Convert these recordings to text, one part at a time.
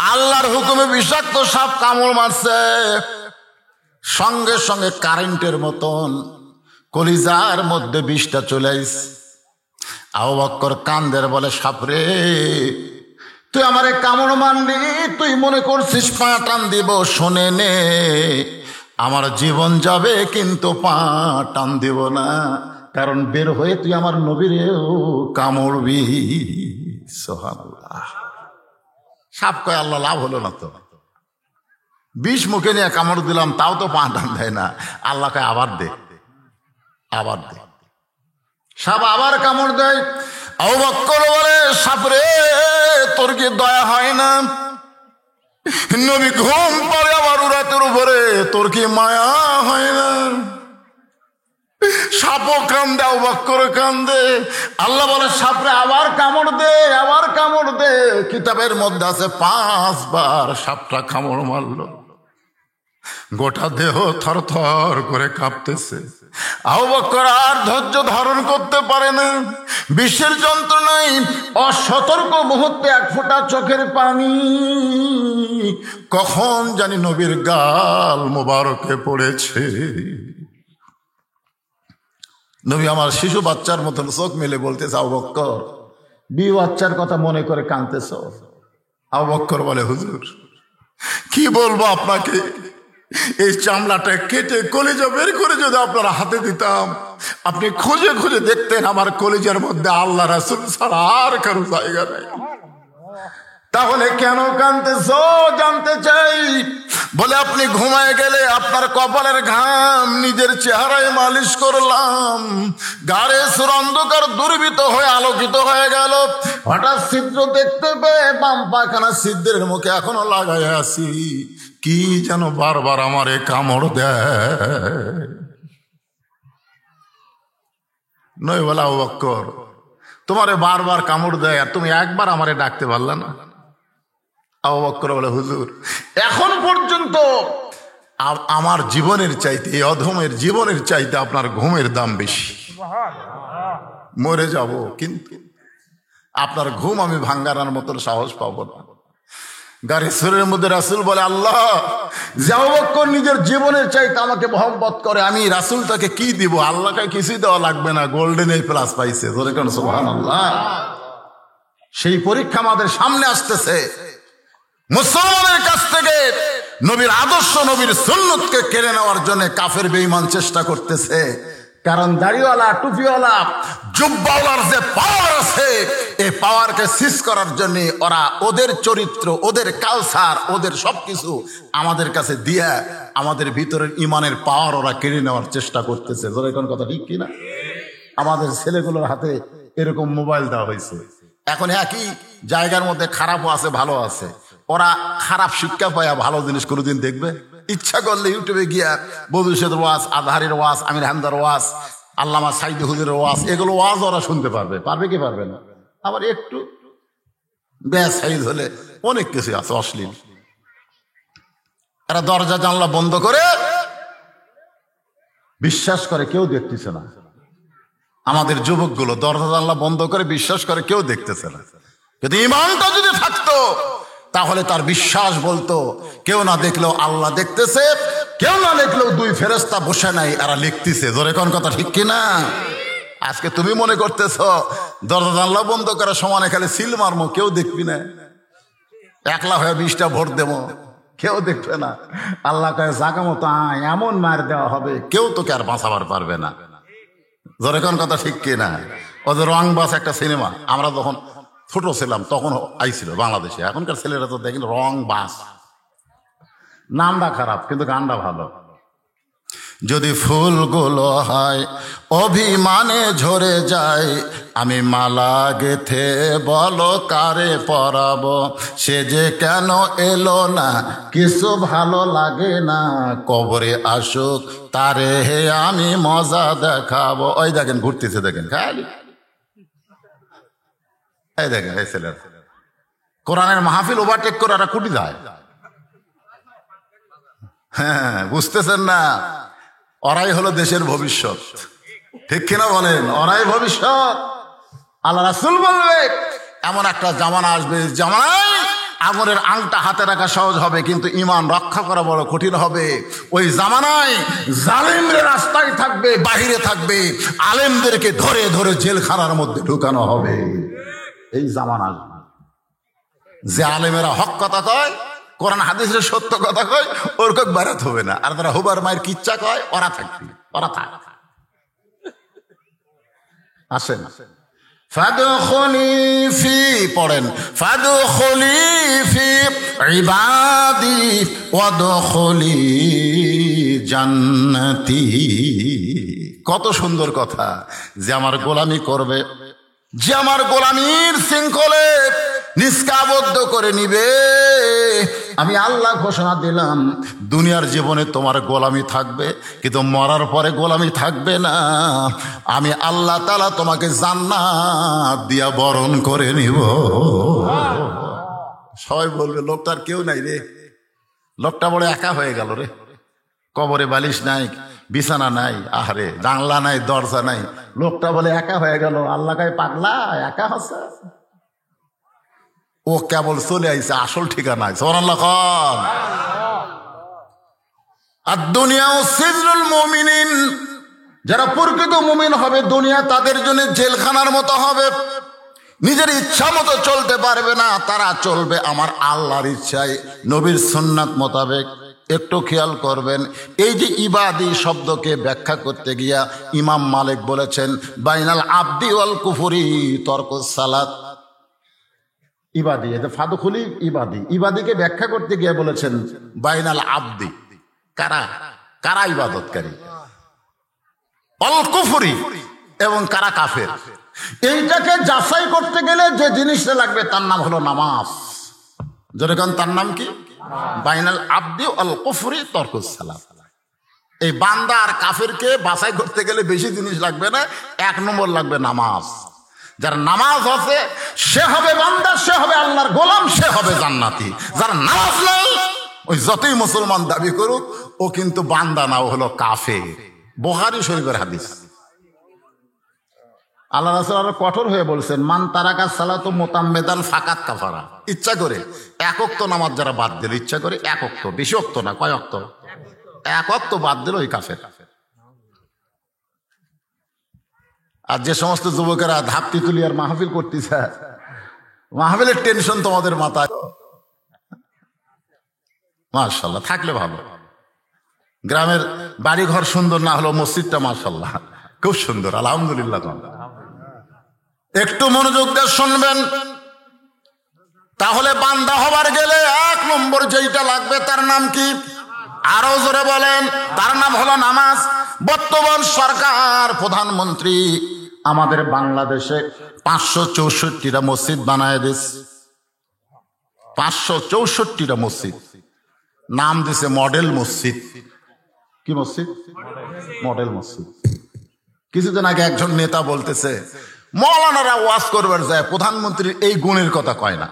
আল্লাহর হুকুমে বিষাক্ত সাপ কামড় মারছে, সঙ্গে সঙ্গে কারেন্টের মতন কলিজার মধ্যে বিষটা চলে আইছে। আবু বকর কান্দের বলে, সাপরে তুই আমারে কামড় মারলি, তুই মনে করছিস পা টান দিব? শোনে নে, আমার জীবন যাবে কিন্তু পা টান দিব না, কারণ বের হয়ে তুই আমার নবীরেও কামড়বি। সুবহানাল্লাহ। সাপ কয়, আল্লাহ লাভ হলো না তো, বিষ মুখে নিয়ে কামড় দিলাম, তাও তো পা টান দেয় না। আল্লাহ কয়, আবার দে, আবার দে। সাপ আবার কামড় দেয়। আবু বকর বলে, সাপরে তোর কি দয়া হয় না? নবী ঘুম পড়ে আবার রাতের উপরে, তোর কি মায়া হয় না? সাপও কান্দে, আবু বকর কান্দে। আল্লাহ বলে, সাপরে আবার কামড় দে, আবার কামড় দে। কিতাবের মধ্যে আছে 5 বার সাপটা কামড় মারলো, গোটা দেহ থর থর করে কাঁপতেছে। আবু বকর আর ধৈর্য ধারণ করতে পারে না, বিশ্বের যন্ত্রণায় অসতর্ক মুহূর্তে 1 ফোঁটা চোখের পানি কখন জানি নবীর গাল মোবারকে পড়েছে। নবী আমার শিশু বাচ্চার মতন চোখ মেলে বলতেছে, আবু বকর বিয়ে বাচ্চার কথা মনে করে কাঁদতেছ? আবু বকর বলে, হুজুর কি বলবো আপনাকে, এই চামড়াটা কেটে কলিজা বের করে যদি আপনারা হাতে দিতাম, আপনি খুঁজে খুঁজে দেখতেন আমার কলিজার মধ্যে আল্লাহ রাসূল ছাড়া আর কারো জায়গা নেই। তাহলে কেন কাঁদতেছ জানতে চাই। বলে, আপনি ঘুমায় গেলে আপনার কপালের ঘাম নিজের চেহারায় মালিশ করলাম, গাড়ে সুর অন্ধকার দুর্বৃত হয়ে আলোকিত হয়ে গেল, হঠাৎ ছিদ্র দেখতে পেয়ে বাম পায়খানা ছিদ্রের মুখে এখনো লাগাই আছি, কি যেন বারবার আমারে কামড় দেয়। নই বলে, আবু বকর তোমারে বারবার কামড় দেয় আর তুমি একবার আমারে ডাকতে পারলে না? আবু বকর বলে, হুজুর এখন পর্যন্ত আমার জীবনের চাইতে, এই অধমের জীবনের চাইতে আপনার ঘুমের দাম বেশি। মরে যাব কিন্তু আপনার ঘুম আমি ভাঙ্গানোর মতন সাহস পাবো না। গাড়ি সুরের মধ্যে রাসূল বলে, আল্লাহ যে আবু বকর নিজের জীবনের চাইতে আমাকে মহব্বত করে, আমি রাসূলটাকে কি দিব? আল্লাহকে কিছুই দেওয়া লাগবে না, গোল্ডেন এ প্লাস পাইছে। সুবহানাল্লাহ। সেই পরীক্ষা আমাদের সামনে আসতেছে। মুসলমানের কাছ থেকে নবীর আদর্শ, নবীর সুন্নতকে কেড়ে নেওয়ার জন্য কাফের বেঈমান চেষ্টা করতেছে। কারণ দাড়িওয়ালা, টুপিওয়ালা, জুব্বাওয়ালার যে পাওয়ার আছে, এই পাওয়ারকে সিজ করার জন্য ওরা ওদের চরিত্র, ওদের কালচার, ওদের সবকিছু আমাদের কাছে দিয়ে আমাদের ভিতরের ইমানের পাওয়ার ওরা কেড়ে নেওয়ার চেষ্টা করতেছে। এখন কথা ঠিক কিনা? আমাদের ছেলেগুলোর হাতে এরকম মোবাইল দেওয়া হয়েছে। এখন একই জায়গার মধ্যে খারাপও আছে, ভালো আছে। ওরা খারাপ শিক্ষা পায় ভালো জিনিস কোনোদিন দেখবে? ইচ্ছা করলে ইউটিউবে গিয়া বদুশের ওয়াজ, আজহারের ওয়াজ, আমির হামদার ওয়াজ, আল্লামা সাইদি হুজুরের ওয়াজ, এগুলো ওয়াজ ওরা শুনতে পারবে। পারবে কি পারবে না? আবার একটু ব্যাস সাইজ হলে অনেক কিছু আছে অশ্লীল। এরা দরজা জানলা বন্ধ করে বিশ্বাস করে কেউ দেখতেছে না। আমাদের যুবকগুলো দরজা জানলা বন্ধ করে বিশ্বাস করে কেউ দেখতেছে না। কিন্তু ইমানটা যদি থাকতো তাহলে তার বিশ্বাস বলতো, কেউ না দেখলেও আল্লাহ দেখতেছে, কেউ না দেখলেও 2 ফেরেশতা বসে নাই, এরা লিখতেছে। জোরে কোন কথা ঠিক কিনা? আজকে তুমি মনে করতেছ দরজা জানলা বন্ধ করার সমানে খালি সিল মারমো, কেউ দেখবি না, একলা হয়ে 20টা ভোট দেবো, কেউ দেখবে না। আল্লাহ কয় জাগা মতো এমন মার দেওয়া হবে, কেউ তোকে আর বাঁচাবার পারবে না। জোরে কোন কথা ঠিক কিনা? ওদের রংবাজ একটা সিনেমা, আমরা যখন ছোট ছিলাম তখন আইছিল বাংলাদেশে। এখনকার ছেলেরা তো দেখেন রংবাজ, নামটা খারাপ কিন্তু গানটা ভালো। যদি ফুলগুলো হয় অভিমানে ঝরে যায়, আমি মালা গেথে বলো কারে পরাবো, সে যে কেন এলো না কিছু ভালো লাগে না, কবরে আসুক তারে হে আমি মজা দেখাবো। ওই দেখেন ঘুরতেছে, দেখেন খালি, এই দেখেন এই ছেলেরা কোরআনের মাহফিল ওভারটেক করে ওরা কুটি যায়। হ্যাঁ, বুঝতেছেন না? ওরাই হলো দেশের ভবিষ্যৎ, ঠিক কিনা বলেন? ওরাই ভবিষ্যৎ। আল্লাহ রাসূল বলবে এমন একটা জামানা আসবে, জামানায় আগুনের আংটা হাতে রাখা সহজ হবে, কিন্তু ঈমান রক্ষা করা বড় কঠিন হবে। ওই জামানায় জালেমরা রাস্তায় থাকবে, বাহিরে থাকবে, আলেমদেরকে ধরে ধরে জেলখানার মধ্যে ঢুকানো হবে। এই জামানা যে আলেমেরা হক কথা কয়, কোরআন হাদিসের সত্য কথা কয়, ওর কক বারাত হবে না। আর যারা হুবার মায়ের কিচ্ছা কয়, ওরা থাকবে, ওরা থাক। আসেন ফাদখুলি ফি, পড়েন ফাদখুলি ফি ইবাদি ওয়াদখুলি জান্নাতি। কত সুন্দর কথা, যে আমার গোলামি করবে, যে আমার গোলামির শৃঙ্খলে নিষ্কাবদ্ধ করে নিবে, আমি আল্লাহ ঘোষণা দিলাম দুনিয়ার জীবনে তোমার গোলামি থাকবে, কিন্তু মরার পরে গোলামি থাকবে না। আমি আল্লাহ তাআলা তোমাকে জান্নাত দিয়া বরণ করে নিব। সবাই বলবে লোকটার কেউ নাই রে, লোকটা বড় একা হয়ে গেল রে, কবরে বালিশ নাই, বিছানা নাই, আহারে জানলা নাই, দরজা নাই, লোকটা বলে একা হয়ে গেল। আল্লাহ কাই পাগলা, একা হচ্ছে, ও কেবল চলে আইছে, আসল ঠিকানায়। সুবহানাল্লাহ খান। আর দুনিয়াও সিজনুল মুমিনিন, যারা প্রকৃত মুমিন হবে দুনিয়া তাদের জন্য জেলখানার মতো হবে। নিজের ইচ্ছা মতো চলতে পারবে না, তারা চলবে আমার আল্লাহর ইচ্ছায়, নবীর সুন্নাত মোতাবেক। একটু খেয়াল করবেন, এই যে ইবাদি শব্দকে ব্যাখ্যা করতে গিয়া ইমাম মালিক বলেছেন বাইনাল আবদি ওয়াল কুফরি তরকুস সালাত। ইবাদি, এটা ফাদখুলি ইবাদি, ইবাদিকে ব্যাখ্যা করতে গিয়ে বলেছেন বাইনাল আবদি, কারা কারা ইবাদতকারী, অল কুফরি, এবং কারা কাফের। এইটাকে যাচাই করতে গেলে যে জিনিসটা লাগবে তার নাম হলো নামাজ। যেরকম তার নাম কি, বাইনাল আবদি অল কুফরি তরকুস সালাত। এই বান্দা আর কাফেরকে বাছাই করতে গেলে বেশি জিনিস লাগবে না, এক নম্বর লাগবে নামাজ। যার নামাজ আছে সে হবে বান্দা, সে হবে আল্লাহর গোলাম, সে হবে জান্নাতি। যার নামাজ নাই, ওই যতই মুসলমান দাবি করুক, ও কিন্তু বান্দা না, ও হলো কাফের। বুখারী শরীফের হাদিস। আল্লাহ রাসূল আরো কঠোর হয়ে বলছেন মান তারাকা সালাতু মুতাম্মিদান ফাকাত কাফারা। ইচ্ছা করে এক ওয়াক্ত নামাজ যারা বাদ দিল, ইচ্ছা করে এক ওয়াক্ত, বেশি ওয়াক্ত না, কয় ওয়াক্ত, এক ওয়াক্ত বাদ দিল, ওই কাফের। আর যে সমস্ত যুবকেরা ধাপতি তুলি আর মাহফিল করতেছে, মাহফিলের টেনশন তোমাদের মাথায়, মাশাআল্লাহ থাকলে ভালো। গ্রামের বাড়ি ঘর সুন্দর না হলো, মসজিদটা মাশাআল্লাহ খুব সুন্দর, আলহামদুলিল্লাহ। একটু মনোযোগ দিয়ে শুনবেন, তাহলে বান্দা হবার গেলে এক নম্বর যেটা লাগবে তার নাম কি, আরো জোরে বলেন, তার নাম হলো নামাজ। বর্তমান সরকার প্রধানমন্ত্রী আমাদের বাংলাদেশে 564টা মসজিদ বানায় দিস, 564টা মসজিদ, নাম দিছে মডেল মসজিদ। কি মসজিদ? মডেল মসজিদ। কিছুদিন আগে একজন নেতা বলতেছে মৌলানারা ওয়াজ করবার যায়, প্রধানমন্ত্রীর এই গুণের কথা কয় না।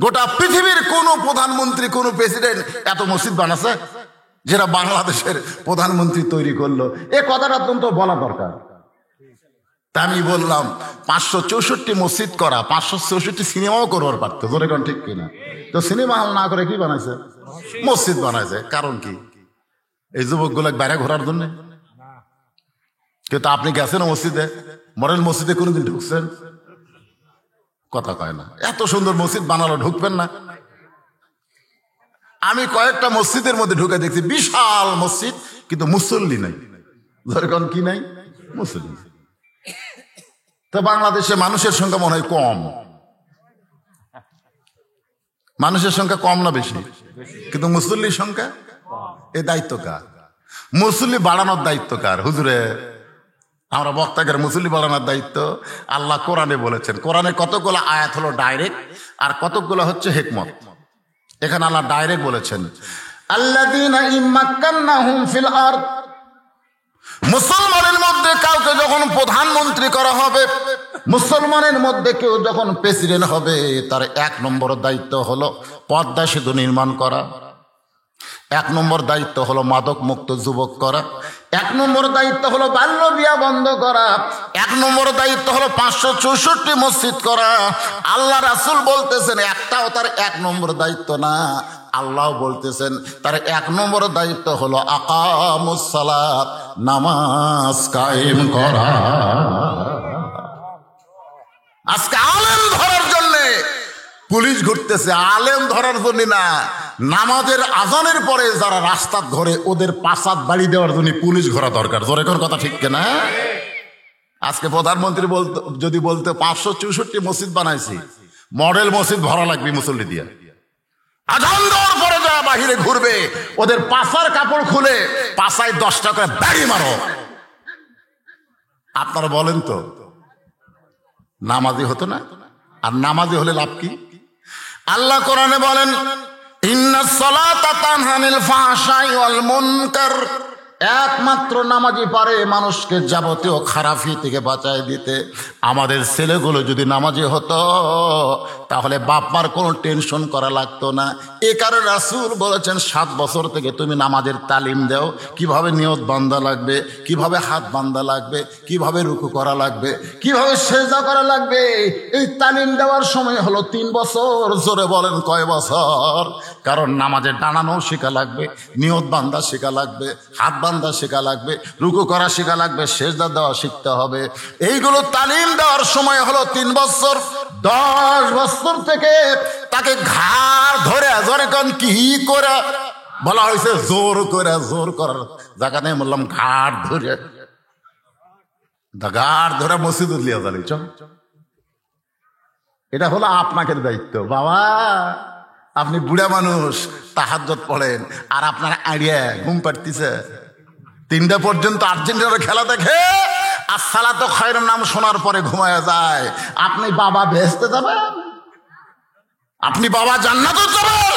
গোটা পৃথিবীর কোন প্রধানমন্ত্রী, কোন প্রেসিডেন্ট এত মসজিদ বানাচ্ছে যেটা বাংলাদেশের প্রধানমন্ত্রী তৈরি করলো? এ কথাটা অত্যন্ত বলা দরকার। তা আমি বললাম 564 মসজিদ করা, 564 সিনেমাও করবার পারতো, ধরে কোন ঠিক কিনা? তো সিনেমা হল না করে কি বানাইছে? মসজিদ বানাইছে। কারণ কি? এই যুবকগুলো বাইরে ঘোরার জন্য। কিন্তু আপনি গেছেন মসজিদে, মডেল মসজিদে কোনোদিন ঢুকছেন? কথা কয় না। এত সুন্দর মসজিদ বানালো, ঢুকবেন না? আমি কয়েকটা মসজিদের মধ্যে ঢুকে দেখছি বিশাল মসজিদ, কিন্তু মুসল্লি নাই। ধরে কোন কি নাই? মুসল্লি। তো বাংলাদেশে মানুষের সংখ্যা মনে হয় কম, মানুষের সংখ্যা কম না বেশি? কিন্তু মুসল্লির সংখ্যা। এই দায়িত্ব কার? মুসল্লি বাড়ানোর দায়িত্ব কার? হুজুরে আমরা বক্তাদের মুসল্লি বাড়ানোর দায়িত্ব আল্লাহ কোরআনে বলেছেন। কোরআনে কতগুলো আয়াত হলো ডাইরেক্ট, আর কতগুলো হচ্ছে হিকমত। এখানে আল্লাহ ডাইরেক্ট বলেছেন আল্লাযীনা ইম্মাক্কান্নাহুম ফিল আরদ, মুসলমানের মধ্যে কাউকে যখন প্রধানমন্ত্রী করা হবে, মুসলমানের মধ্যে কেউ যখন প্রেসিডেন্ট হবে, তার এক নম্বর দায়িত্ব হলো পদ্মা সেতু নির্মাণ করা। এক নম্বর দায়িত্ব হলো মাদক মুক্ত যুবক করা, এক নম্বর দায়িত্ব হলো বাল্য বিবাহ বন্ধ করা, এক নম্বর দায়িত্ব হলো 564 মসজিদ করা। আল্লাহ রাসূল বলতেছেন একটাও তার এক নম্বর দায়িত্ব না, আল্লাহ বলতেছেন তার এক নম্বর দায়িত্ব হলো আকামুস সালাত, নামাজ কায়েম করা। আজকে আলেম ধরার জন্য পুলিশ ঘুরতেছে, আলেম ধরার জন্য না, নামাজের আজানের পরে যারা রাস্তা ঘরে ওদের পাশাত বাড়ি দেওয়ার জন্য পুলিশ ঘোরা দরকার। জোরে কোন কথা ঠিক কিনা? আজকে প্রধানমন্ত্রী যদি বলতে 564 মসজিদ বানাইছি, মডেল মসজিদ ভরা লাগবে মুসল্লি দিয়ে, আজান দেওয়ার পরে যারা বাহিরে ঘুরবে ওদের পাশার কাপড় খুলে পাশায় 10টা করে বাড়ি মারো। আপনারা বলেন তো নামাজি হতো না? আর নামাজি হলে লাভ কি? আল্লাহ কোরআনে বলেন ইন্নাস সালাতা তানহা আনিল ফাহশাই ওয়াল মুনকার, একমাত্র নামাজি পারে মানুষকে যাবতীয় খারাপি থেকে বাঁচায় দিতে। আমাদের ছেলেগুলো যদি নামাজি হতো তাহলে বাপ মার কোনো টেনশন করা লাগতো না। এ কারণে রাসূল বলেছেন 7 বছর থেকে তুমি নামাজের তালিম দাও, কিভাবে নিয়ত বান্দা লাগবে, কিভাবে হাত বান্দা লাগবে, কিভাবে রুকু করা লাগবে, কিভাবে সেজদা করা লাগবে। এই তালিম দেওয়ার সময় হলো 3 বছর। জোরে বলেন কয় বছর? কারণ নামাজের দাঁড়ানো শেখা লাগবে, নিয়ত বান্দা শেখা লাগবে, হাত বান্দা শেখা লাগবে, রুকু করা শেখা লাগবে, সেজদা দেওয়া শিখতে হবে। এইগুলো তালিম দেওয়ার সময় হলো 3 বছর। 10 বছর থেকে তাকে ঘাড় ধরে জোরে কোন কি করে বলা হয়েছে, জোর করে, জোর করার জায়গা নেই, বললাম ঘাড় ধরে, ঘাড় ধরে মসজিদে লিয়া যাবে। এটা হলো আপনাদের দায়িত্ব। বাবা আপনি বুড়া মানুষ, তাহাজ্জুদ পড়েন আর আপনার আইডিয়া ঘুম পাড়তিছে, 3টা পর্যন্ত আর্জেন্টিনার খেলা দেখে আর সালাতো খায়রুন নাম শোনার পরে ঘুমায় যায়। আপনি বাবা বেহেশতে যাবেন? আপনি বাবা জান্নাতে যাবেন?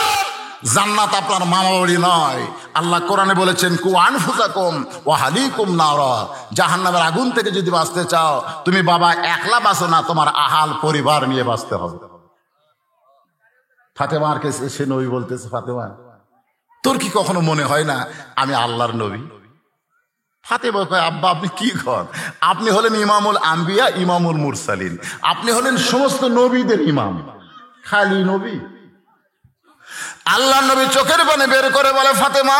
জান্নাত আপনার মামা বাড়ি নয়। আল্লাহ কোরআনে বলেছেন কু আনফুসাকুম ওয়া আহলিকুম নারা, জাহান্নামের আগুন থেকে যদি বাঁচতে চাও তুমি বাবা একলা বাঁচো না, তোমার আহাল পরিবার নিয়ে বাঁচতে হবে। ফাতেমার কাছে সে নবী বলতেছে, ফাতেমা তোর কি কখনো মনে হয় না আমি আল্লাহর নবী? ফাতেমা কয় আব্বা আপনি কি কন? আপনি হলেন ইমামুল আম্বিয়া, ইমামুল মুরসালিন, আপনি হলেন সমস্ত নবীদের ইমাম, খালি নবী? আল্লাহ নবী চোখের পানি বের করে বলে ফাতেমা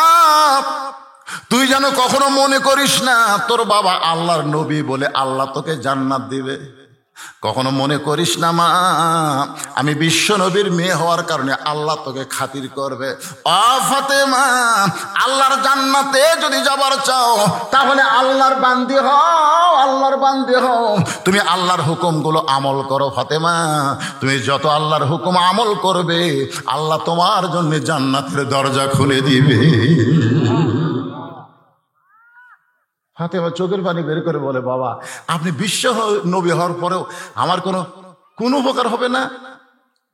তুই যেন কখনো মনে করিস না তোর বাবা আল্লাহর নবী বলে আল্লাহ তোকে জান্নাত দিবে। কখনো মনে করিস না মা আমি বিশ্ব নবীর মেয়ে হওয়ার কারণে আল্লাহ তোকে খাতির করবে। ও ফাতেমা আল্লাহর জান্নাতে যদি যাবার চাও তাহলে আল্লাহর বান্দি হও, আল্লাহর বান্দি হও, তুমি আল্লাহর হুকুমগুলো আমল করো। ফাতেমা তুমি যত আল্লাহর হুকুম আমল করবে আল্লাহ তোমার জন্য জান্নাতের দরজা খুলে দিবে। ফাতেমা চোখের পানি বের করে বলে বাবা আপনি বিশ্ব নবী হওয়ার পরেও আমার কোনো উপকার হবে না?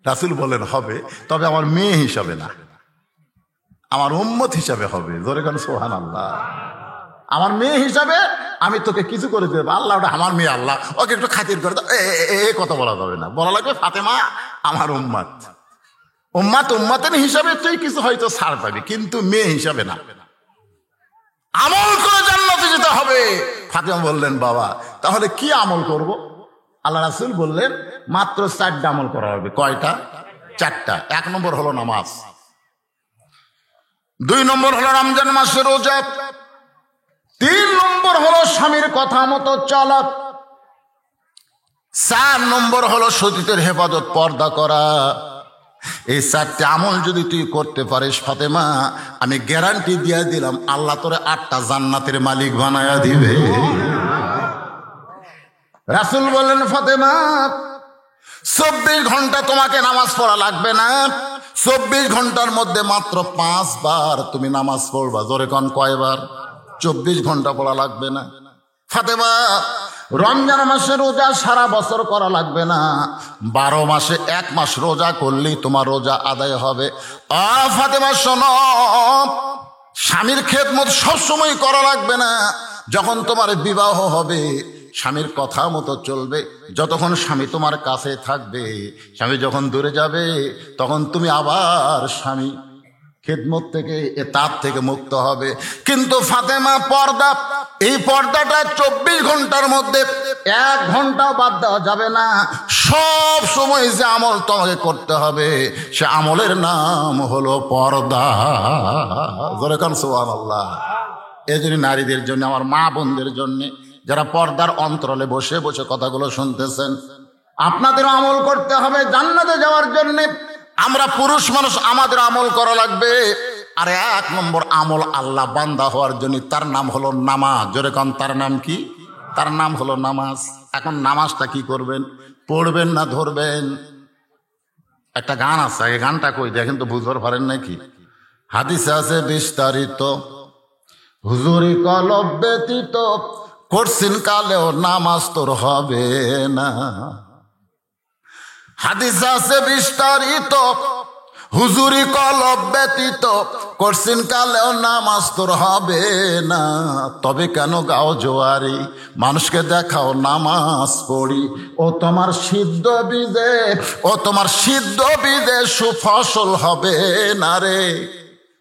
রাসূল বলেন হবে, তবে আমার মেয়ে হিসাবে না, আমার উম্মত হিসাবে হবে। জোরে গান সুবহানাল্লাহ। আমার মেয়ে হিসাবে আমি তোকে কিছু করে দেবো। আল্লাহ ওটা আমার মেয়ে, আল্লাহ ওকে একটু খাতির করে দাও, এ কথা বলা যাবে না, বলা লাগবে ফাতেমা আমার উম্মত, উম্মতের হিসাবে তুই কিছু হয়তো ছাড় পাবি, কিন্তু মেয়ে হিসাবে না, আমল করে জান্নাতে যেতে হবে। ফাতেমা বললেন বাবা তাহলে কি আমল করব? আল্লাহ রাসূল বললেন মাত্র 4টা আমল করা হবে। কয়টা? 4টা। 1 নম্বর হলো নামাজ, 2 নম্বর হলো রমজান মাসের রোজা, 3 নম্বর হলো স্বামীর কথা মতো চলা, 4 নম্বর হলো সতীত্বের হেফাজত, পর্দা করা। এই 4টে আমল যদি তুই করতে পারিস ফাতেমা আমি গ্যারান্টি দিয়ে দিলাম আল্লাহ তোরে 8টা জান্নাতের মালিক বানায়া দিবে। রাসূল বললেন ফাতেমা 24 ঘন্টা তোমাকে নামাজ পড়া লাগবে না, 24 ঘন্টার মধ্যে মাত্র 5 বার তুমি নামাজ পড়বা। জোরে কোন কয়বার? 24 ঘন্টা পড়া লাগবে না। ফাতেমা রমজান মাসে রোজা সারা বছর করা লাগবে না, 12 মাসে 1 মাস রোজা করলেই তোমার রোজা আদায় হবে। ফাতেমা শোনো স্বামীর খেদমত সবসময় করা লাগবে না। যখন তোমার বিবাহ হবে স্বামীর কথা মতো চলবে, যতক্ষণ স্বামী তোমার কাছে থাকবে, স্বামী যখন দূরে যাবে তখন তুমি আবার স্বামী খিদমত থেকে এতাত থেকে মুক্ত হবে। কিন্তু ফাতেমা পর্দা, এই পর্দাটা 24 ঘন্টার মধ্যে 1 ঘন্টাও বাদ দেওয়া যাবে না। সব সময় যে আমল তোমাকে করতে হবে সে আমলের নাম হলো পর্দা। জোরে কান সুবহানাল্লাহ। এই জন্য নারীদের জন্য, আমার মা বোনদের জন্য, যারা পর্দার অন্তরালে বসে বসে কথাগুলো শুনতেছেন, আপনাদের আমল করতে হবে জান্নাতে যাওয়ার জন্য। আমরা পুরুষ মানুষ, আমাদের আমল করা লাগবে। আর 1 নম্বর আমল আল্লাহ বান্দা হওয়ার জন্য, তার নাম হলো নামাজ। জোরে কান, তার নাম কি? তার নাম হলো নামাজ। এখন নামাজটা কি করবেন? পড়বেন না ধরবেন? একটা গান আছে, এই গানটা কই দেখেন তো, বুঝবার পারেন নাকি? হাদিসে আছে বিস্তারিত, হুজুরি কলব ব্যতীত করছিন কালেও নামাজ তোর হবে না। হাদিস আছে বিস্তারিত, হুজুরি কলব ব্যতীত করছিন কালেও নামাজ তোর হবে না। তবে কেন গাও জোয়ারি, মানুষকে দেখাও নামাজ পড়ি। ও তোমার সিদ্ধ বীজে, ও তোমার সিদ্ধ বীজে সুফসল হবে না রে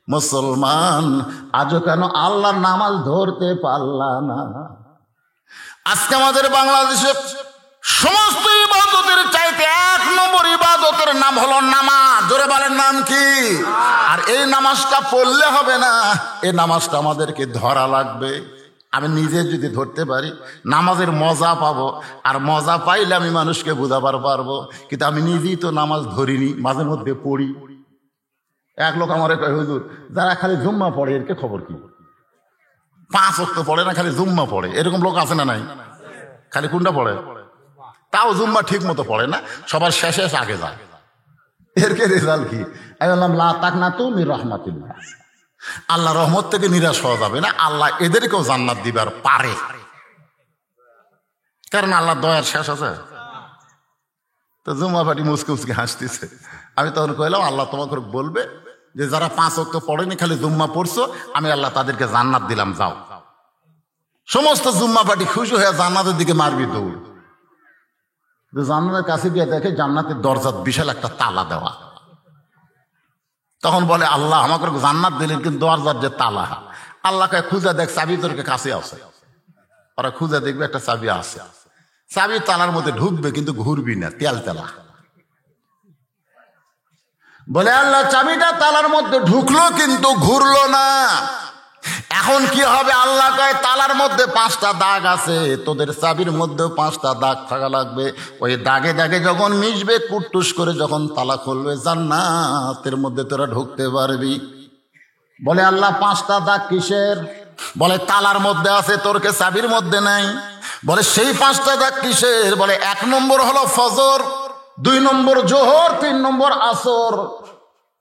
মুসলমান। আজও কেন আল্লাহর নামাজ ধরতে পারলা না? আজকে আমাদের বাংলাদেশে সমস্ত ইবাদতের চাইতে 1 নম্বর ইবাদতের নাম হলো নামাজ। জোরে বলেন, নাম কি? আর এই নামাজটা পড়লে হবে না, এই নামাজটা আমাদেরকে ধরা লাগবে। আমি নিজে যদি ধরতে পারি নামাজের মজা পাবো, আর মজা পাইলে আমি মানুষকে বোঝাবার পারবো। কিন্তু আমি নিজেই তো নামাজ ধরিনি, মাঝে মধ্যে পড়ি। এক লোক আমার কয়, হুজুর যারা খালি জুম্মা পড়ে এরকে খবর কি? 5 ওয়াক্ত পড়ে না, খালি জুম্মা পড়ে, এরকম লোক আছে না নাই? খালি কোনটা পড়ে? তাও জুম্মা ঠিক মতো পড়ে না, সবার শেষে আগে যায়। এরকে রেজাল্ট কি? আমি বললাম লা তাকনাতু মির রাহমাতিল্লাহ, আল্লাহ রহমত থেকে নিরাশ হওয়া যাবে না। আল্লাহ এদেরকেও জান্নাত দিবার পারে, কারণ আল্লাহ দয়ার শেষ আছে। তো জুম্মা পাটি মুসকে মুসকে হাসতেছে। আমি তখন কইলাম, আল্লাহ তোমাকে বলবে যে যারা 5 ওয়াক্ত পড়েনি, খালি জুম্মা পড়ছো, আমি আল্লাহ তাদেরকে জান্নাত দিলাম, যাও। সমস্ত জুম্মা পাটি খুশি হয়ে জান্নাতের দিকে মারবি দৌড়। জান্নাতের কাছে গিয়ে দেখে জান্নাতের দরজার বিশাল একটা তালা দেওয়া। তখন বলে, আল্লাহ আমাকে জান্নাত দিলেন, কিন্তু দরজার যে তালা, আল্লাহকে খুঁজে দেখ, চাবি তোর কাছে আছে। ওরা খুঁজে দেখবে একটা চাবি আছে, চাবি তালার মধ্যে ঢুকবে কিন্তু ঘুরবি না, তেল তেলা। বলে আল্লাহ চাবিটা তালার মধ্যে ঢুকলো কিন্তু ঘুরলো না। এখন কি হবে? আল্লাহ কয় তালার মধ্যে 5টা দাগ আছে, তোদের চাবির মধ্যেও 5টা দাগ থাকা লাগবে। ওই দাগে দাগে যখন মিশবে, কুট্টুস করে যখন তালা খুলবে, জান্নাতের মধ্যে তোরা ঢুকতে পারবি। বলে আল্লাহ 5টা দাগ কিসের? বলে তালার মধ্যে আছে, তোরকে চাবির মধ্যে নাই। বলে সেই 5টা দাগ কিসের? বলে 1 নম্বর হলো ফজর, 2 নম্বর জোহর, 3 নম্বর আসর,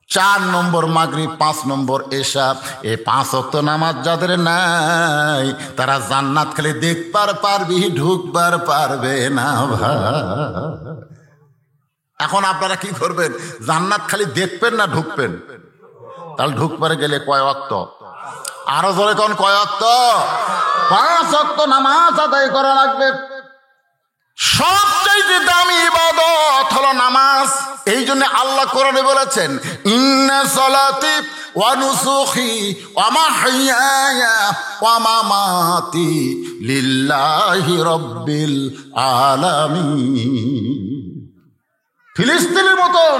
4 নম্বর মাগরিব, 5 নম্বর এশা। এই 5 ওয়াক্ত নামাজ যাদের নাই, তারা জান্নাত খালি দেখবার পারবি, ঢুকবার পারবে না ভাই। এখন আপনারা কি করবেন? জান্নাত খালি দেখবেন না ঢুকবেন? তাহলে ঢুকবারে গেলে কয় ওয়াক্ত? আরো জোরে কোন কয় ওয়াক্ত? 5 ওয়াক্ত নামাজ আদায় করা লাগবে। সবচেয়ে দামি ইবাদত হলো নামাজ। এই জন্য আল্লাহ কোরআনে বলেছেন, ইন্না সালাতি ওয়া নুসুখি ওয়া মাহইয়ায়া ওয়া মামাতি লিল্লাহি রাব্বিল আলামিন। ফিলিস্তিনের মতন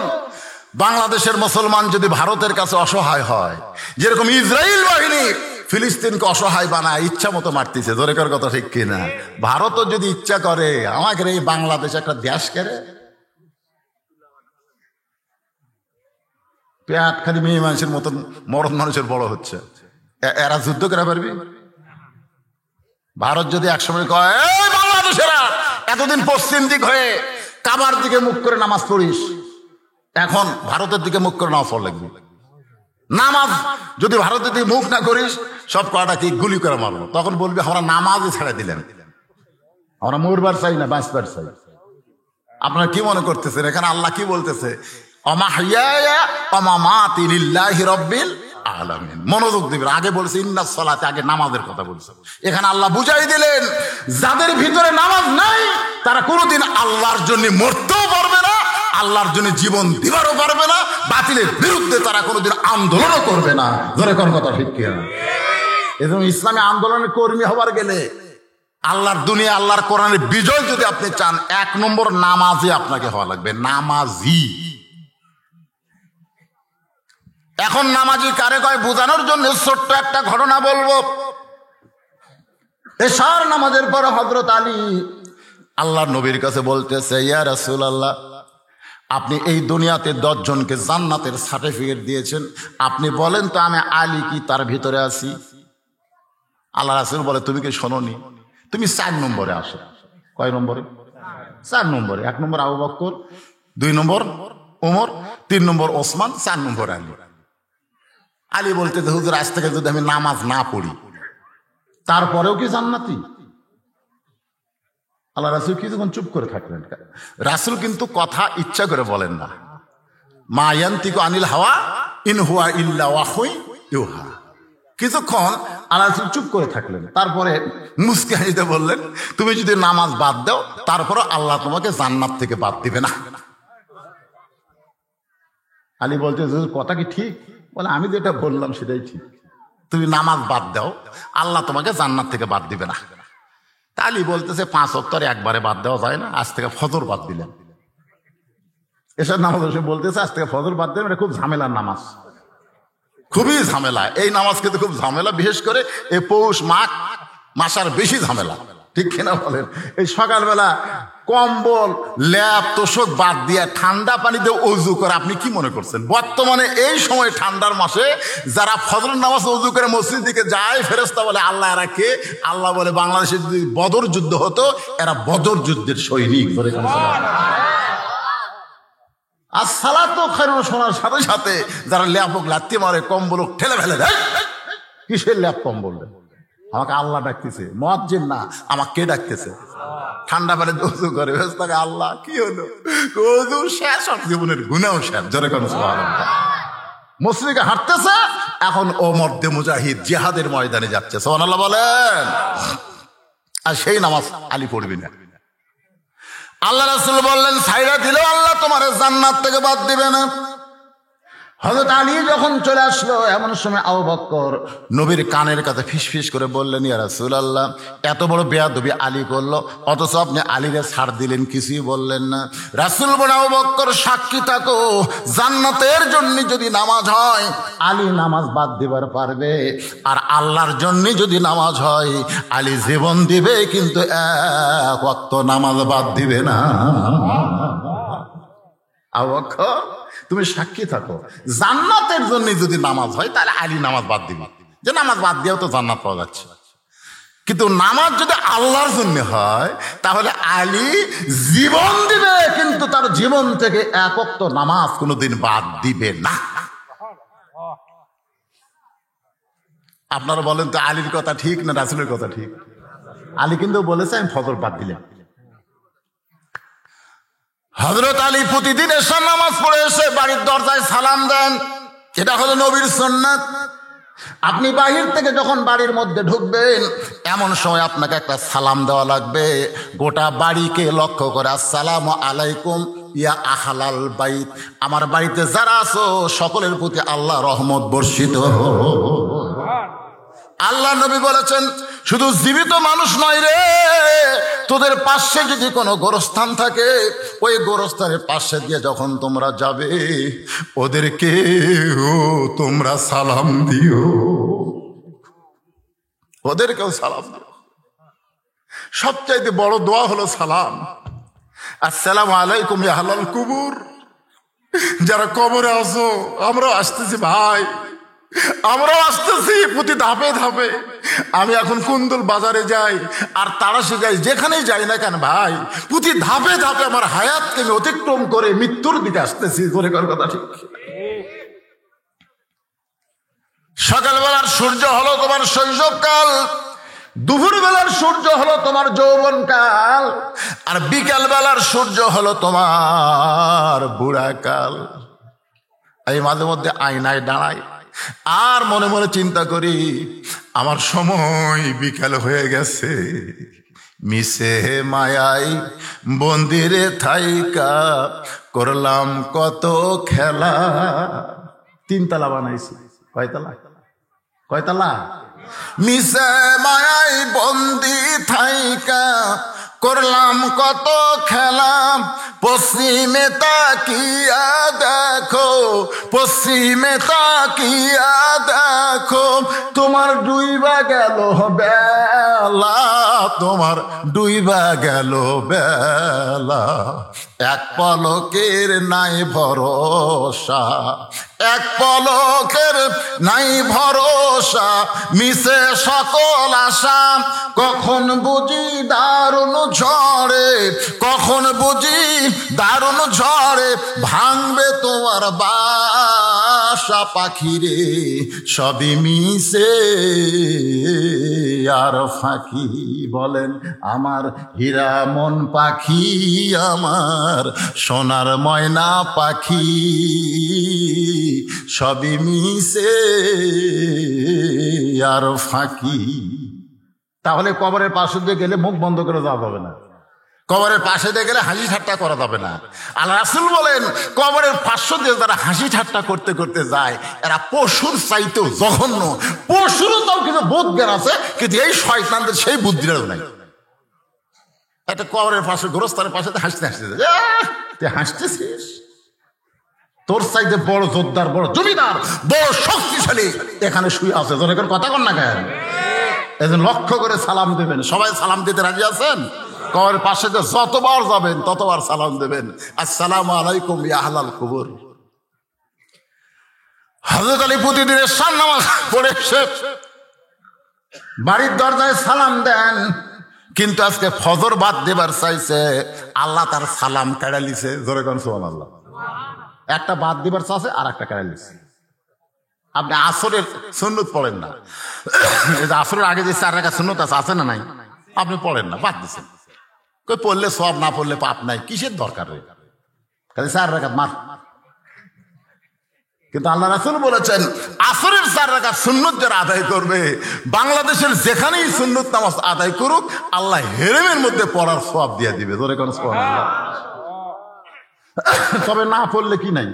বাংলাদেশের মুসলমান যদি ভারতের কাছে অসহায় হয়, যেরকম ইসরায়েল বাহিনী ফিলিস্তিনকে অসহায় বানায়, ইচ্ছা মতো মারতেছে, জোরে কর কথা ঠিক কিনা? ভারতও যদি ইচ্ছা করে আমাকে এই বাংলাদেশ একটা দেশ করে, পেট খালি মেয়ে মানুষের মতন মরদ মানুষের বড় হচ্ছে, এরা যুদ্ধ করে পারবি? ভারত যদি একসময় কয়, বাংলাদেশেরা এতদিন পশ্চিম দিক হয়ে কাবার দিকে মুখ করে নামাজ পড়িস, এখন ভারতের দিকে মুখ করে নামাজ পড় লাগবে। নামাজ যদি ভারতের দিকে মুখ না করিস, সব কটা কি গুলি করে মারবো। তখন বলবি আমরা নামাজই ছেড়ে দিলেন, আমরা মরবার চাই না, বাঁচবার চাই। আপনারা কি মনে করতেছেন এখানে আল্লাহ কি বলতেছে? অমাহিয়া অমামাতি লিল্লাহি রাব্বিল আলামিন। মনোযোগ দিবেন, আগে বলছে ইন্নাস সালাতে, আগে নামাজের কথা বলছে। এখানে আল্লাহ বুঝাই দিলেন, যাদের ভিতরে নামাজ নাই তারা কোনোদিন আল্লাহর জন্য মরতেও পারবে না, আল্লাহর জন্য জীবন দিবারও পারবে না, বাতিলের বিরুদ্ধে তারা কোনোদিন আন্দোলনও করবে না। ধরে কোন কথা ঠিক কি? এজন্য ইসলামী আন্দোলনের কর্মী হবার গেলে আল্লাহর দুনিয়া আল্লাহর কোরআনের বিজয় যদি আপনি চান, 1 নম্বর নামাজি আপনাকে হওয়া লাগবে, নামাজি। এখন নামাজি কারে কয় বোঝানোর জন্য ছোট্ট একটা ঘটনা বলবো। এশার নামাজের পর হযরত আলী আল্লাহর নবীর কাছে বলতেছে, ইয়া রাসূলুল্লাহ, আপনি এই দুনিয়াতে 10 জনকে জান্নাতের সার্টিফিকেট দিয়েছেন, আপনি বলেন তো আমি আলী কি তার ভিতরে আছি? আল্লাহ রাসূল বলে, তুমি কি শোনোনি? তুমি 4 নম্বরে আসো। কয় নম্বরে? 4 নম্বরে। 1 নম্বর আবু বকর, 2 নম্বর ওমর, 3 নম্বর ওসমান, 4 নম্বর আলী। আলী বলতে, হুজুর আজ থেকে যদি আমি নামাজ না পড়ি তারপরেও কি জান্নাতি? আল্লাহ রাসূল কিছুক্ষণ চুপ করে থাকলেন। রাসূল কিন্তু কথা ইচ্ছা করে বলেন না। মা ইয়ান্তিকু আনিল হাওয়া ইন হুয়া ইল্লা ওয়াহয়ুন ইউহা। কিছুক্ষণ আল্লাহ রাসূল চুপ করে থাকলেন, তারপরে মুস্কি হাসিতে বললেন, তুমি যদি নামাজ বাদ দাও তারপরে আল্লাহ তোমাকে জান্নাত থেকে বাদ দিবে না। আলী বলতে, কথা কি ঠিক? বলে, আমি যেটা বললাম সেটাই ঠিক, তুমি নামাজ বাদ দাও আল্লাহ তোমাকে জান্নাত থেকে বাদ দিবে না। আলী বলতেছে, 5 ওয়াক্ত একবারে বাদ দেওয়া যায় না, আজ থেকে ফজর বাদ দিলেন। এসব নামাজ বলতেছে আজ থেকে ফজর বাদ দিলেন, এটা খুব ঝামেলার নামাজ, খুবই ঝামেলা। এই নামাজ কিন্তু খুব ঝামেলা, বিশেষ করে এই পৌষ মাঘ মাসার বেশি ঝামেলা, ঠিক কিনা বলেন? এই সকালবেলা কম্বল ল্যাপ তোষক বাদ দিয়ে ঠান্ডা পানিতে ওযু করে, আপনি কি মনে করছেন বর্তমানে এই সময় ঠান্ডার মাসে যারা ফজরের নামাজ ওযু করে মসজিদ দিকে যায়, ফেরেশতা বলে আল্লাহ এরা কে? আল্লাহ বলে বাংলাদেশে যদি বদর যুদ্ধ হতো এরা বদর যুদ্ধের সৈনিক। আর সালাত খায়রুন শোনার সাথে সাথে যারা ল্যাপক লাত্তি মারে, কম্বল ঠেলে ফেলে দেয়, কিসের ল্যাপ কম্বল? আমাকে আল্লাহ ডাকতেছে, মুয়াজ্জিন না, আমাকে কে ডাকতেছে? ঠান্ডা পানি ওযু করে, আল্লাহ কি হলো? ওযু শেষ, জীবনের গুনাহ শেষ। জোরে কোন সুবহানাল্লাহ। মসজিদে হাঁটতেছে, এখন ও মর্দে মুজাহিদ জিহাদের ময়দানে যাচ্ছে, সুবহানাল্লাহ বলেন। আর সেই নামাজ আলী পড়বি না। আল্লাহ রাসূল বললেন, ছাইরা দিলেও আল্লাহ তোমার জান্নাত থেকে বাদ দিবে না। হযরত আলী যখন চলে আসলো, এমন সময় আবু বকর নবীর কানের কাছে ফিসফিস করে বললেন, ইয়া রাসূলুল্লাহ, এত বড় বেয়াদবি আলী করলো, অথচ আপনি আলীরে ছাড় দিলেন, কিছুই বললেন না। রাসূল বলে, আবু বকর সাক্ষী থাকো, জান্নাতের জন্য যদি নামাজ হয় আলী নামাজ বাদ দিবার পারবে, আর আল্লাহর জন্য যদি নামাজ হয় আলী জীবন দিবে, কিন্তু 1 ওয়াক্ত নামাজ বাদ দিবে না। আবু বকর তুমি সাক্ষী থাকো, জান্নাতের জন্য যদি নামাজ হয় তাহলে আলী নামাজ বাদ দিবে, যে নামাজ বাদ দিয়েও তো জান্নাত পাওয়া যাচ্ছে। কিন্তু নামাজ যদি আল্লাহর জন্য হয় তাহলে আলী জীবন দিবে, কিন্তু তার জীবন থেকে 1 ওয়াক্ত নামাজ কোনোদিন বাদ দিবে না। আপনারা বলেন তো, আলীর কথা ঠিক না রাসূলের কথা ঠিক? আলী কিন্তু বলেছে আমি ফজর বাদ দিলাম। হযরত আলী প্রতিদিন এশার নামাজ পড়ে এসে বাড়ির দরজায় সালাম দেন, এটা হলো নবীর সুন্নাত। আপনি বাহির থেকে যখন বাড়ির মধ্যে ঢুকবেন এমন সময় আপনাকে একটা সালাম দেওয়া লাগবে, গোটা বাড়িকে লক্ষ্য করে, আসসালামু আলাইকুম ইয়া আহলাল বাইত, আমার বাড়িতে যারা আছো সকলের প্রতি আল্লাহ রহমত বর্ষিত হোক। আল্লাহ নবী বলেছেন, শুধু জীবিত মানুষ নয় রে, তোদের পাশে যদি কোনো গোরস্থান থাকে ওই গোরস্থানের পাশে দিয়ে যখন তোমরা যাবে ওদেরকে তোমরা সালাম দিও, ওদেরকেও সালাম দিও। সবচাইতে বড় দোয়া হলো সালাম। আসসালামু আলাইকুম ইয়া আহলাল কুবুর, যারা কবরে আছো, আমরাও আসতেছি ভাই, আমরাও আসতেছি প্রতি ধাপে ধাপে। আমি এখন কুন্দুল বাজারে যাই আর তারাশে যাই, যেখানেই যাই না কেন ভাই, প্রতি ধাপে ধাপে আমার হায়াতকে আমি অতিক্রম করে মৃত্যুর দিকে আসতেছি। করে কর কথা ঠিক। সকালবেলার সূর্য হলো তোমার শৈশবকাল, দুপুর বেলার সূর্য হলো তোমার যৌবনকাল, আর বিকাল বেলার সূর্য হলো তোমার বুড়াকাল। এই মাঝে মধ্যে আয়নায় দাঁড়াই আর মনে মনে চিন্তা করি, আমার সময় বিকাল হয়ে গেছে, মিশে মায়াই বন্দিরে থাইকা করলাম কত খেলা। তিনতলা বানাইছি, কয়তলা? কয়তলা? মিশে মায়াই বন্দি থাইকা করলাম কত খেলা। পশ্চিমে তাকিয়া দেখো, পশ্চিমে তাকিয়া দেখো, তোমার ডুইবা গেল বেলা, তোমার ডুইবা গেল বেলা। এক পলকের নাই ভরসা, এক পলকের নাই ভরসা, মিশে সকল আশা। কখন বুঝি দারুণ ঝড়ে, কখন বুঝি দারুণ ঝড়ে ভাঙবে তোমার বাসা। পাখিরে সবই মিশে আর ফাঁকি। বলেন আমার হীরা মন পাখি, আমার সোনার ময়না পাখি, সবই মিশে আর ফাঁকি। তাহলে কবরের পাশে দিয়ে গেলে মুখ বন্ধ করে যাওয়া যাবে না, কবরের পাশে দিয়ে গেলে হাসি ঠাট্টা করা যাবে না। আল্লাহ রাসূল বলেন কবরের পাশে দিয়ে যারা হাসি ঠাট্টা করতে করতে যায় এরা পশুর চাইতেও জঘন্য। পশুরও তাও কিন্তু বোধ জ্ঞান আছে, কিন্তু এই শয়তানদের সেই বুদ্ধিটাও নাই। একটা কবরের পাশে গোরস্থানের পাশে হাসতে হাসতে তুই হাসতেছিস, তোর চাইতে বড় যোদ্ধার, বড় জমিদার, বড় শক্তিশালী এখানে শুয়ে আছে। তোর এখন কথা কন না কেন? এজন লক্ষ্য করে সালাম দেবেন। সবাই সালাম দিতে রাজি আছেন? কবরের পাশে যতবার যাবেন ততবার সালাম দেবেন, আসসালামু আলাইকুম ইয়া আহলাল কুবুর। হযরত আলী প্রতিদিন এশার নামাজ পড়ে এসে বাড়ির দরজায় সালাম দেন, কিন্তু আজকে ফজর বাদ দেবার চাইছে, আল্লাহ তার সালাম কেড়ে লিছে। জোরে কোন সুবহানাল্লাহ। একটা বাদ দিবার চাইছে আর একটা কেড়ে লিছে। আপনি আসরের সুন্নত পড়েন না, আসরের আগে যে 4 রাকাত সুন্নত আছে না নাই, আপনি পড়েন না, বাদ দিচ্ছেন। কই পড়লে সব, না পড়লে পাপ নাই, কিসের দরকার রে? খালি 4 রাকাত মার। কিন্তু আল্লাহ রাসূল বলেছেন আসরের 4 রাকাত সুন্নত যারা আদায় করবে, বাংলাদেশের যেখানেই সুন্নত নামাজ আদায় করুক, আল্লাহ হেরেমের মধ্যে পড়ার সওয়াব দিয়ে দিবে। ধরে কোন সুবহানাল্লাহ। তবে না পড়লে কি নাই?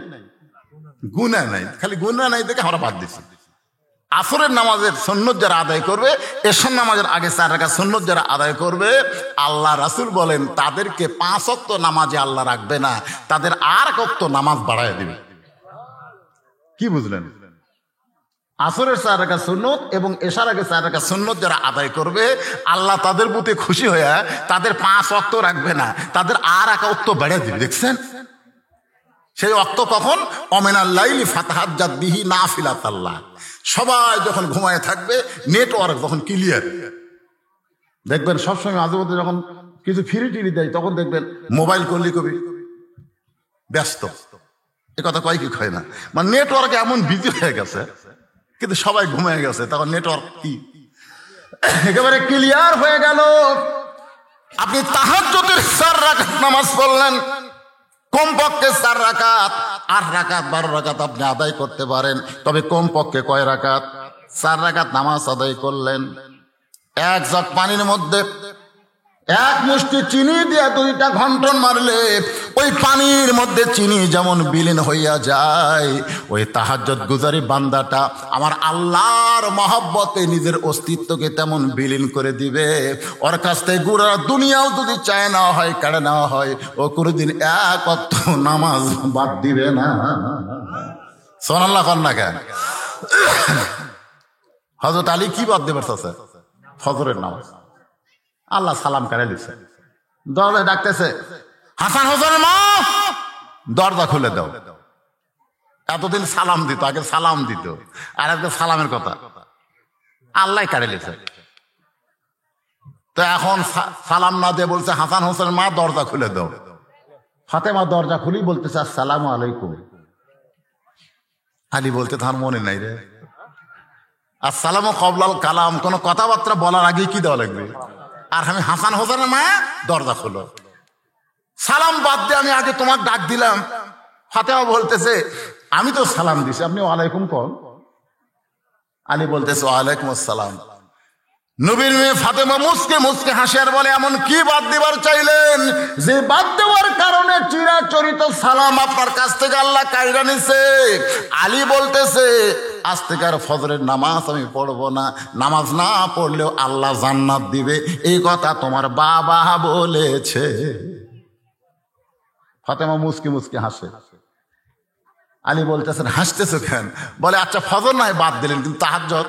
গুনাহ নাই। খালি গুনাহ নাই দেখে আমরা বাদ দিচ্ছি। আসরের নামাজের সুন্নত যারা আদায় করবে, এশার নামাজের আগে 4 রাকাত সুন্নত যারা আদায় করবে, আল্লাহ রাসূল বলেন তাদেরকে 5 ওয়াক্ত নামাজে আল্লাহ রাখবে না, তাদের আর এক ওয়াক্ত নামাজ বাড়ায় দিবে। কি বুঝলেন? আসরের 4 রাকাত সুন্নত এবং এশার আগে 4 রাকাত সুন্নত যারা আদায় করবে, আল্লাহ তাদের প্রতি খুশি হয়ে তাদের 5 ওয়াক্ত রাখবে না, তাদের আর এক ওয়াক্ত বাড়ায় দিবে। দেখছেন? সেই ওয়াক্ত কখন? অমিনাল লাইলি ফাতাহাজ্জাত বিহি নাফিলাতাল্লাহ। সবাই যখন ঘুমায় থাকবে, নেটওয়ার্ক যখন ক্লিয়ার, দেখবেন সবসময় আজেবাজে যখন কিছু ফ্রি টিরি দেয় তখন দেখবেন মোবাইল করলি কবি ব্যস্ত। এ কথা কয় কি কয় না, মানে নেটওয়ার্ক এমন বিজি হয়ে গেছে, কিন্তু সবাই ঘুমিয়ে গেছে, তখন নেটওয়ার্ক কি একেবারে ক্লিয়ার হয়ে গেল। আপনি তাহাজ্জুদের 4 রাকাত নামাজ পড়লেন, কমপক্ষে 4 রাকাত, 8 রাকাত 12 রাকাত আপনি আদায় করতে পারেন, তবে কমপক্ষে কয় রাকাত? 4 রাকাত নামাজ আদায় করলেন। 1 জগ পানির মধ্যে 1 মুষ্টি চিনি দিয়ে 2টা ঘন্টন মারলে ওই পানির মধ্যে চিনি যেমন বিলীন হইয়া যায়, ওই তাহাজ্জুদ গুজারি বান্দাটা আমার আল্লাহর মহব্বতে নিজের অস্তিত্বকে তেমন বিলীন করে দিবে। ওর কাছ থেকে গুড়া দুনিয়াও যদি চায় নেওয়া হয়, কেড়ে নেওয়া হয়, ও কোনোদিন 1 ওয়াক্ত নামাজ বাদ দিবে না। সুবহানাল্লাহ কন না কেন? হযরত আলী কি বাদ দেবার চাচ্ছে? ফজরের নামাজ। আল্লাহ সালাম কেড়ে লিখছে, দরজায় ডাকতেছে, হাসান হোসেনের মা দরজা খুলে দাও। এতদিন সালাম দিত, আগে সালাম দিত, আর আজকে সালামের কথা আল্লাহ কেড়ে লিখছে। তো এখন সালাম না দিয়ে বলছে হাসান হোসেনের মা দরজা খুলে দাও। ফাতেমা দরজা খুলি বলতেছে আসসালামু আলাইকুম। আলী বলতে তার মনে নাই রে, আসসালামু কবলাল কালাম, কোন কথাবার্তা বলার আগে কি দেওয়া লাগবে? আর আমি হাসান হোসেনের মা দরজা খুলো, সালাম বাদ দিয়ে আমি আগে তোমার ডাক দিলাম। ফাতেমা বলতেছে আমি তো সালাম দিছি, আপনি ওয়ালাইকুম কন। আলী বলতেছে ওয়ালাইকুম আসসালাম। নবীর মেয়ে ফাতেমা মুসকে মুসকে হাসে আর বলে, এমন কি বাদ দেবার চাইলেন যে বাদ দেওয়ার কারণে চিরাচরিত সালাম আপনার কাছ থেকে আল্লাহ কাইরা নিছে? আলী বলতেছে, আজ থেকে আর ফজরের নামাজ আমি পড়বো না, নামাজ না পড়লেও আল্লাহ জান্নাত দিবে, এই কথা তোমার বাবা বলেছে। ফাতেমা মুসকে মুসকে হাসে। আলী বলতেছেন, হাসতেছো কেন? বলে, আচ্ছা ফজর নয় বাদ দিলেন, কিন্তু তাহাজ্জুদ?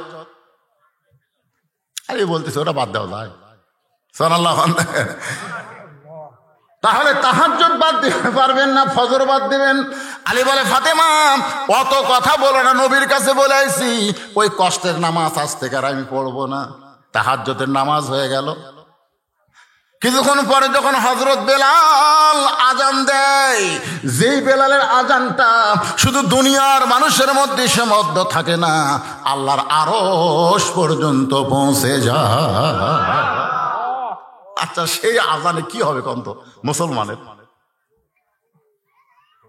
আলী বলতেছে, ওটা বাদ দেওয়া যায়? সুবহানাল্লাহ। তাহলে তাহাজ্জুদ বাদ দিতে পারবেন না, ফজর বাদ দিবেন? আলী বলে, ফাতেমা অত কথা বলো না, নবীর কাছে বলে আইছি ওই কষ্টের নামাজ আজ থেকে আর আমি পড়বো না। তাহাজ্জুদের নামাজ হয়ে গেল। কিছুক্ষণ পরে যখন হযরত বেলাল আজান দেয়, যেই বেলালের আজানটা শুধু দুনিয়ার মানুষের মধ্যে সীমাবদ্ধ থাকে না, আল্লাহর আরশ পর্যন্ত পৌঁছে যায়। আচ্ছা সেই আজানে কি হবে কন্ত মুসলমানের?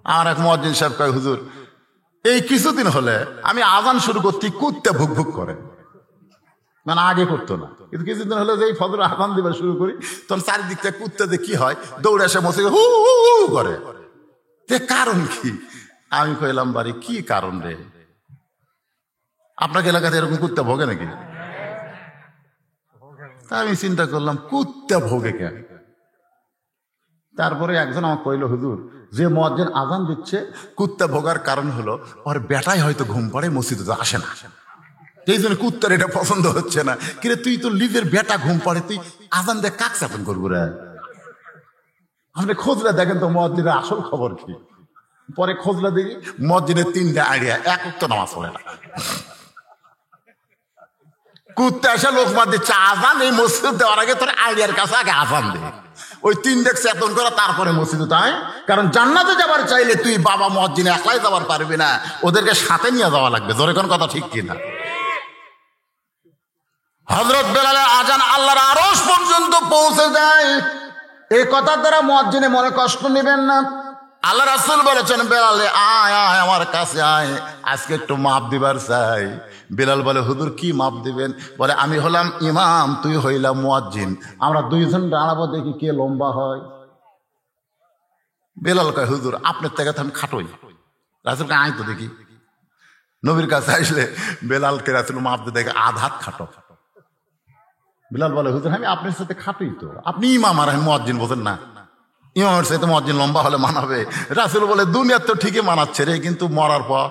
আমার এক মুয়াজ্জিন সাহেব কয়, হুজুর এই কিছুদিন হলে আমি আজান শুরু করতে কুত্তে ভুক ভুক করে, মানে আগে করতো না, কিন্তু কিছুদিন হলে যে ফজর আজান দিবা শুরু করি তখন চারিদিক থেকে কুত্তাতে কি হয়, দৌড়ে এসে মসজিদে হু হু হু করে। কারণ কি? আমি কইলাম, বাড়ি কি কারণ রে? আপনাকে এলাকাতে এরকম কুত্তা ভোগে নাকি? তা আমি চিন্তা করলাম, কুত্তা ভোগে কেন? তারপরে একজন আমাকে কইল, হুজুর যে মুয়াজ্জিন আজান দিচ্ছে কুত্তা ভোগার কারণ হলো ওর বেটাই হয়তো ঘুম পড়ে, মসজিদে আসে না, এই জন্য কুত্তার এটা পছন্দ হচ্ছে না। কিরে তুই তো নিজের বেটা ঘুম পড়ে, তুই আজান দিয়ে কাক চাপন করবো রে? আপনি খোঁজরা দেখেন তো মুয়াজ্জিনের আসল খবর কি। পরে খোঁজরা দেখি মুয়াজ্জিনের 3টা আইডিয়া, এক ওয়াক্ত নামাজ পড়ে না। কুত্তা এসে লোকমা দিচ্ছে আজান, এই মসজিদ দেওয়ার আগে তোর আইডিয়ার কাছে আগে আজান দে, ওই 3 চেতন করা তারপরে মসজিদে তাই। কারণ জান্নাতে যাবার চাইলে তুই বাবা মুয়াজ্জিন একলাই যাবার পারবি না, ওদেরকে সাথে নিয়ে যাওয়া লাগবে। জোরে কোন কথা ঠিক কিনা? হযরত বেলালের আজান আল্লাহর আরশ পর্যন্ত পৌঁছে যায়। এই কথার দ্বারা মুয়াজ্জিনে মনে কষ্ট নেবেন না। আল্লাহ রাসূল বলেছেন, বেলালে আয় আয় আমার কাছে আয়, আজকে একটু মাপ দিবার চাই। বেলাল বলে, হুজুর কি মাপ দিবেন? বলে, আমি হলাম ইমাম, তুই হইলাম মুয়াজ্জিন, আমরা দুইজন দাঁড়াবো, দেখি কে লম্বা হয়। বেলাল কয়, হুজুর আপনার থেকে তো আমি খাটোই। রাসূলকে আয় তো দেখি। নবীর কাছে আসলে বেলালকে রাসূল মাপ দিয়ে দেখে আধাত খাটো। বেলাল বলে, হুজুর আমি আপনার সাথে খাটোই তো, আপনি ইমাম আর আমি মুয়াজ্জিন, বোঝেন না? ইমামের সাথে মুয়াজ্জিন লম্বা হলে মানাবে। রাসূল বলে, দুনিয়ার তো ঠিকই মানাচ্ছে রে, কিন্তু মরার পর।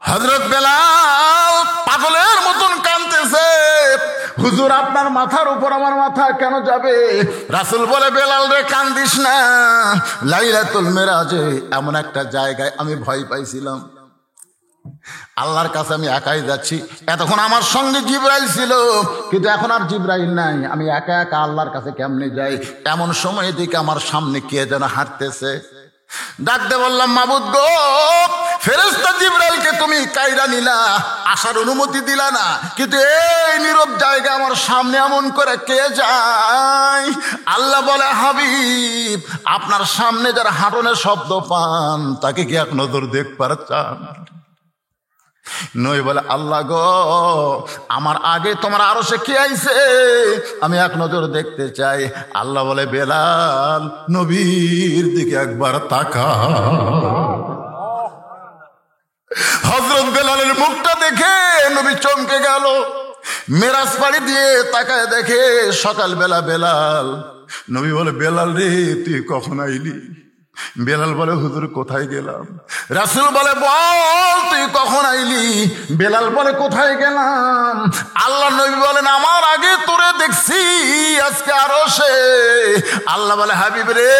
হযরত বেলাল পাগলের মতন কাঁদতেছে, হুজুর আপনার মাথার উপর আমার মাথা কেন যাবে? রাসূল বলে, বেলাল রে কান্দিস না, লাইলাতুল মিরাজে এমন একটা জায়গায় আমি ভয় পাইছিলাম, আল্লাহর কাছে আমি একাই যাচ্ছি। এতক্ষণ আমার সঙ্গে জিবরাইল ছিল, কিন্তু এখন আর জিবরাইল নাই, আমি একা একা আল্লাহর কাছে কেমনে যাই? এমন সময় দিকে আমার সামনে কে যেন হাঁটতেছে। ডাকতে বললাম, মাবুদ গো, ফেরেশতা জিবরাইলকে তুমি কাইরা নিলা, আসার অনুমতি দিলা না, কিন্তু এই নীরব জায়গা আমার সামনে এমন করে কে যায়? আল্লাহ বলে, হাবিব আপনার সামনে যারা হাঁটনের শব্দ পান তাকে কি এক নজর দেখবার চান? নই বলে, আল্লাহ গো আমার আগে তোমার আরশে কে আইছে, আমি এক নজর দেখতে চাই। আল্লাহ বলে, বেলাল নবীর দিকে একবার তাকা। হযরত বেলালের মুখটা দেখে নবী চমকে গেল। মেরাজ পাড়ি দিয়ে তাকায় দেখে সকালবেলা বেলাল। নবী বলে, বেলাল রে তুই কখন আইলি? বেলাল বলে, হুজুর কোথায় গেলাম? রাসূল বলে, বল তুই কখন আইলি? বেলাল বলে, কোথায় গেলাম? আল্লাহ নবী বলেন, আমার আগে তোরে দেখছি আজকে আরশে। আল্লাহ বলে, হাবিব রে